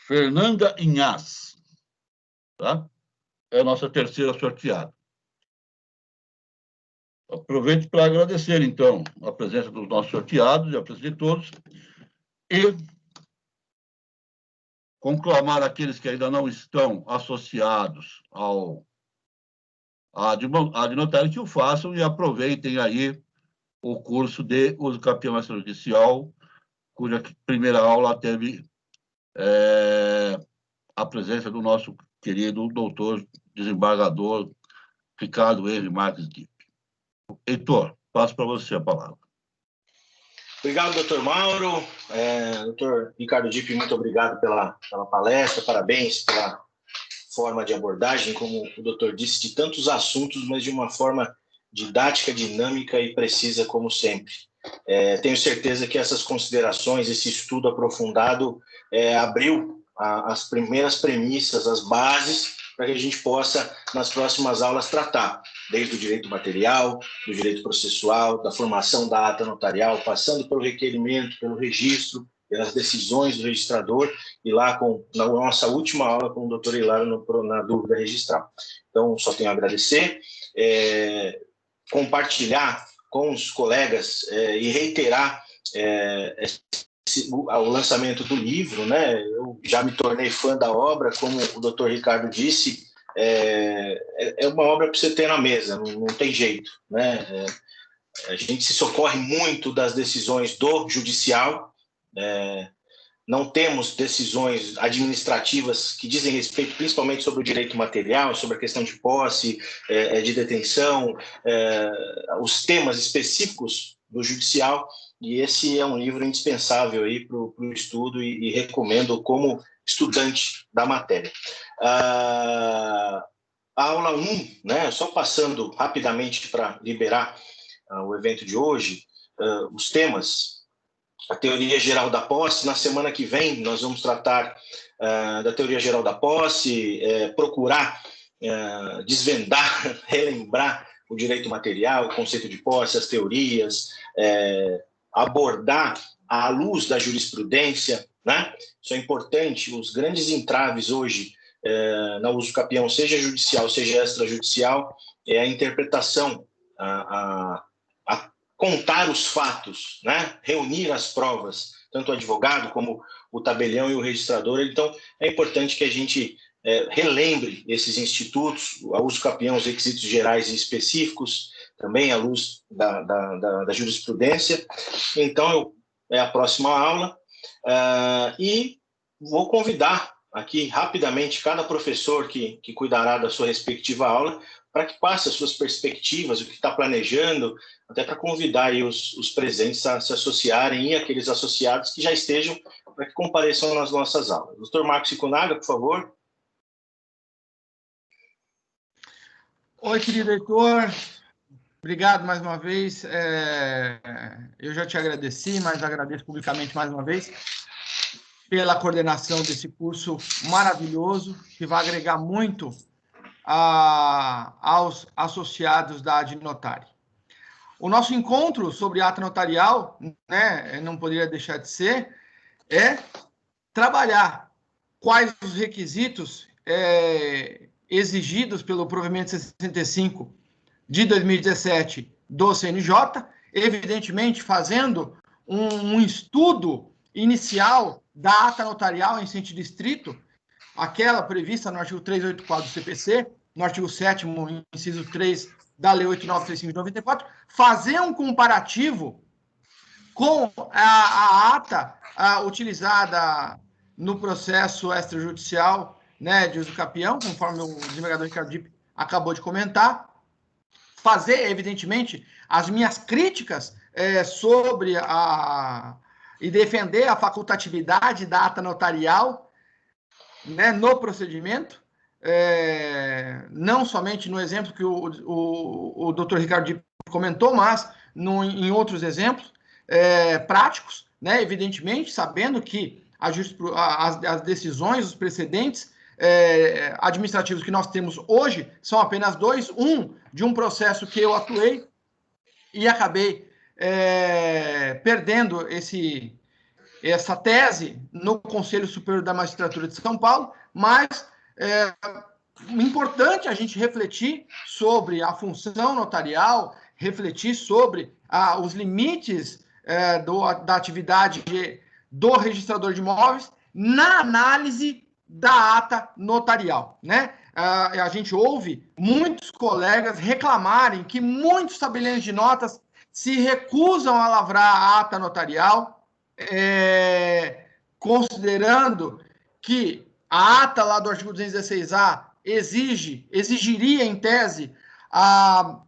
Fernanda Inhas. Tá? É a nossa terceira sorteada. Aproveito para agradecer, então, a presença dos nossos sorteados e a presença de todos, e conclamar aqueles que ainda não estão associados ao de notário que o façam e aproveitem aí o curso de uso campeão extrajudicial, cuja primeira aula teve a presença do nosso querido doutor desembargador Ricardo Henri Marques Dipp. Heitor, passo para você a palavra. Obrigado, doutor Mauro. Doutor Ricardo Dipp, muito obrigado pela palestra, parabéns pela forma de abordagem, como o doutor disse, de tantos assuntos, mas de uma forma didática, dinâmica e precisa, como sempre. Tenho certeza que essas considerações, esse estudo aprofundado, abriu as primeiras premissas, as bases, para que a gente possa, nas próximas aulas, tratar desde o direito material, do direito processual, da formação da ata notarial, passando pelo requerimento, pelo registro, pelas decisões do registrador, e lá na nossa última aula com o doutor Hilário na dúvida registral. Então, só tenho a agradecer, compartilhar com os colegas e reiterar o lançamento do livro, né? Eu já me tornei fã da obra, como o doutor Ricardo disse, é uma obra para você ter na mesa, não tem jeito, né? A gente se socorre muito das decisões do judicial, não temos decisões administrativas que dizem respeito principalmente sobre o direito material, sobre a questão de posse, de detenção, os temas específicos do judicial, e esse é um livro indispensável aí para o estudo e recomendo como estudante da matéria. A aula 1, né, só passando rapidamente para liberar o evento de hoje, os temas: a teoria geral da posse. Na semana que vem nós vamos tratar da teoria geral da posse, procurar desvendar, relembrar o direito material, o conceito de posse, as teorias, abordar à luz da jurisprudência, né? Isso é importante. Os grandes entraves hoje no uso capião, seja judicial, seja extrajudicial, é a interpretação, a contar os fatos, né? Reunir as provas, tanto o advogado como o tabelião e o registrador. Então, é importante que a gente relembre esses institutos, a uso capião, os requisitos gerais e específicos, também à luz da jurisprudência. Então, é a próxima aula, e vou convidar aqui rapidamente cada professor que cuidará da sua respectiva aula para que passe as suas perspectivas, o que está planejando, até para convidar aí os presentes a se associarem e aqueles associados que já estejam, para que compareçam nas nossas aulas. Doutor Marcos Cicunaga, por favor. Oi, querido Heitor. Obrigado mais uma vez. Eu já te agradeci, mas agradeço publicamente mais uma vez pela coordenação desse curso maravilhoso, que vai agregar muito aos associados da Adnotária. O nosso encontro sobre ata notarial, né, não poderia deixar de ser, trabalhar quais os requisitos exigidos pelo provimento 65 de 2017 do CNJ, evidentemente fazendo um estudo inicial da ata notarial em sentido estrito, aquela prevista no artigo 384 do CPC, no artigo 7º, inciso 3 da Lei 8.935 de 94, fazer um comparativo com a ata utilizada no processo extrajudicial, né, de uso capião, conforme o desembargador Ricardo Dipp acabou de comentar, fazer, evidentemente, as minhas críticas sobre e defender a facultatividade da ata notarial, né, no procedimento, não somente no exemplo que o doutor Ricardo Dipp comentou, mas em outros exemplos práticos, né, evidentemente, sabendo que as decisões, os precedentes administrativos que nós temos hoje são apenas dois. Um, de um processo que eu atuei e acabei perdendo essa tese no Conselho Superior da Magistratura de São Paulo, mas importante a gente refletir sobre a função notarial, refletir sobre os limites da atividade do registrador de imóveis na análise da ata notarial, né? a gente ouve muitos colegas reclamarem que muitos tabeliões de notas se recusam a lavrar a ata notarial, considerando que a ata lá do artigo 216A exigiria, em tese, a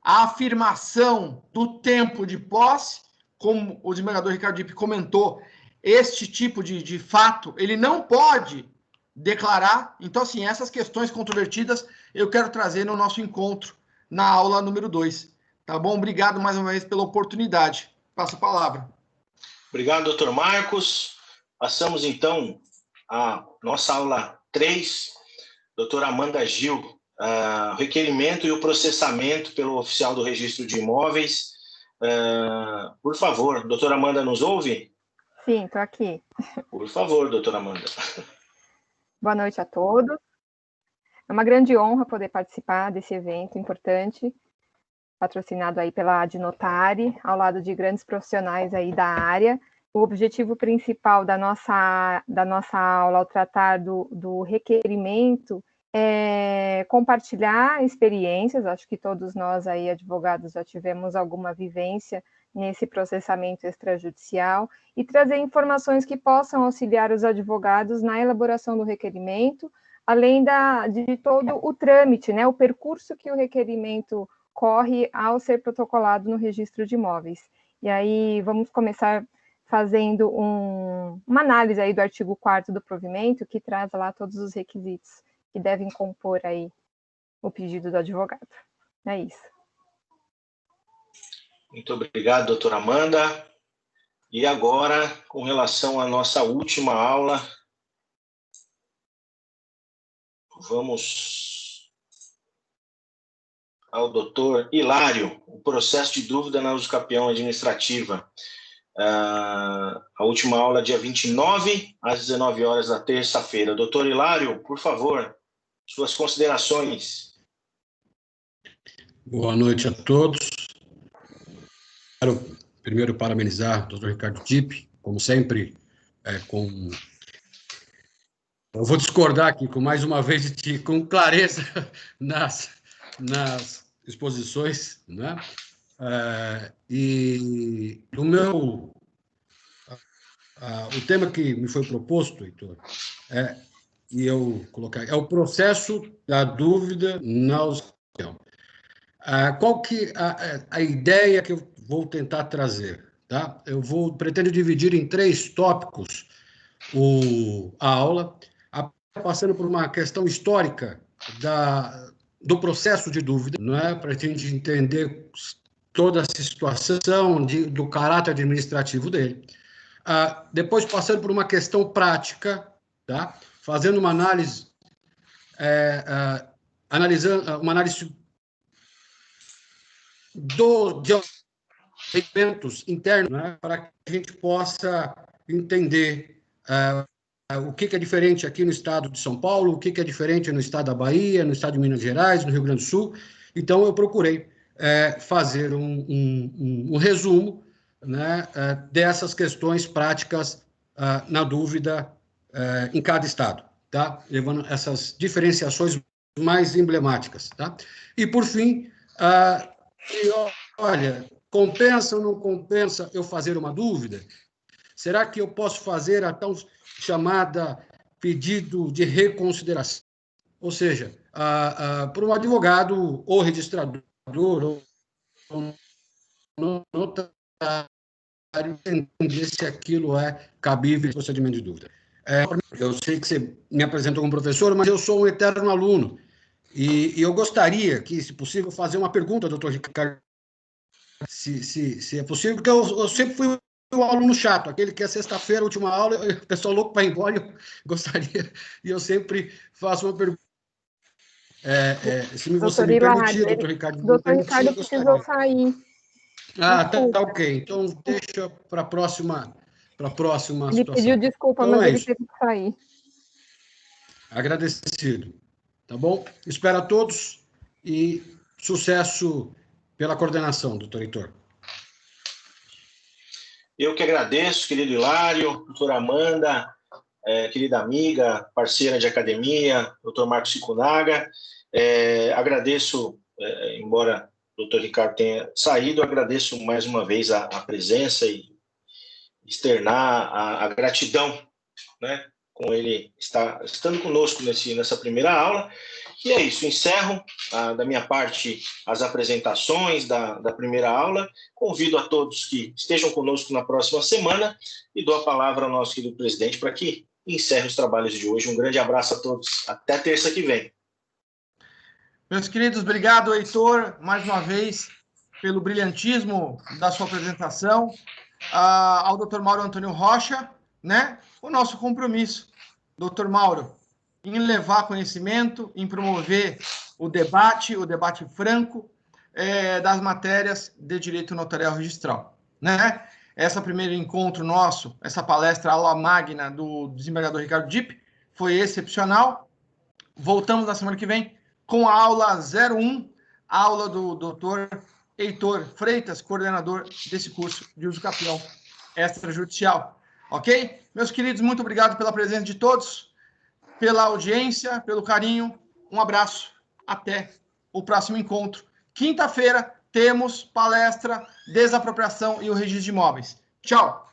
afirmação do tempo de posse, como o desembargador Ricardo Dipp comentou, este tipo de fato, ele não pode declarar. Então, assim, essas questões controvertidas eu quero trazer no nosso encontro, na aula número 2. Tá bom? Obrigado mais uma vez pela oportunidade. Passo a palavra. Obrigado, doutor Marcos. Passamos, então, à nossa aula 3. Doutora Amanda Gil, o requerimento e o processamento pelo oficial do registro de imóveis. Por favor, doutora Amanda, nos ouve? Sim, estou aqui. Por favor, doutora Amanda. Boa noite a todos. É uma grande honra poder participar desse evento importante, patrocinado aí pela Adnotari, ao lado de grandes profissionais aí da área. O objetivo principal da nossa aula, ao tratar do requerimento, é compartilhar experiências. Acho que todos nós aí, advogados, já tivemos alguma vivência nesse processamento extrajudicial, e trazer informações que possam auxiliar os advogados na elaboração do requerimento, além de todo o trâmite, né, o percurso que o requerimento corre ao ser protocolado no registro de imóveis. E aí vamos começar fazendo uma análise aí do artigo 4º do provimento, que traz lá todos os requisitos que devem compor aí o pedido do advogado. É isso. Muito obrigado, doutora Amanda. E agora, com relação à nossa última aula, vamos ao doutor Hilário, o processo de dúvida na usucapião administrativa. A última aula, dia 29, às 19 horas da terça-feira. Doutor Hilário, por favor, suas considerações. Boa noite a todos. Quero primeiro parabenizar o doutor Ricardo Dipp, como sempre, eu vou discordar aqui, mais uma vez, de ti, com clareza nas exposições, né? E o tema que me foi proposto, Heitor, e eu colocar, é o processo da dúvida na usucapião. Qual que a ideia que eu vou tentar trazer? Tá? Pretendo dividir em 3 tópicos a aula, passando por uma questão histórica do processo de dúvida, não é? Para a gente entender toda a situação do caráter administrativo dele. Depois, passando por uma questão prática, tá? Fazendo uma análise, analisando uma análise de eventos internos, né, para que a gente possa entender o que é diferente aqui no estado de São Paulo, o que é diferente no estado da Bahia, no estado de Minas Gerais, no Rio Grande do Sul. Então, eu procurei fazer um resumo, né, dessas questões práticas na dúvida em cada estado, tá? Levando essas diferenciações mais emblemáticas. Tá? E, por fim, olha, compensa ou não compensa eu fazer uma dúvida? Será que eu posso fazer a tão chamada pedido de reconsideração? Ou seja, por um advogado ou registrador ou notário entender se aquilo é cabível em procedimento de dúvida. Eu sei que você me apresentou como professor, mas eu sou um eterno aluno. E eu gostaria que, se possível, fazer uma pergunta ao doutor Ricardo, se é possível, porque eu sempre fui o aluno chato, aquele que é sexta-feira, última aula, o pessoal louco para ir embora, eu gostaria, e eu sempre faço uma pergunta. Se você me permitir, doutor Ricardo. Doutor Ricardo precisou sair. Tá ok. Então, deixa para a próxima situação. Ele pediu desculpa, então, mas ele teve que sair. Agradecido. Tá bom? Espero a todos e sucesso pela coordenação, doutor Heitor. Eu que agradeço, querido Hilário, doutora Amanda. querida amiga, parceira de academia, doutor Marcos Cicunaga. Agradeço, embora o doutor Ricardo tenha saído, agradeço mais uma vez a presença e externar a gratidão, né, com ele estando conosco nessa primeira aula. E é isso, encerro da minha parte as apresentações da primeira aula. Convido a todos que estejam conosco na próxima semana e dou a palavra ao nosso querido presidente para que encerre os trabalhos de hoje. Um grande abraço a todos. Até terça que vem. Meus queridos, obrigado, Heitor, mais uma vez, pelo brilhantismo da sua apresentação. Ao Dr. Mauro Antônio Rocha, né? O nosso compromisso, Dr. Mauro, em levar conhecimento, em promover o debate franco das matérias de direito notarial registral, né? Esse primeiro encontro nosso, essa palestra, aula magna do desembargador Ricardo Dipp, foi excepcional. Voltamos na semana que vem com a aula 01, a aula do Dr. Heitor Freitas, coordenador desse curso de uso capião extrajudicial. Ok? Meus queridos, muito obrigado pela presença de todos, pela audiência, pelo carinho. Um abraço. Até o próximo encontro. Quinta-feira temos palestra Desapropriação e o Registro de Imóveis. Tchau!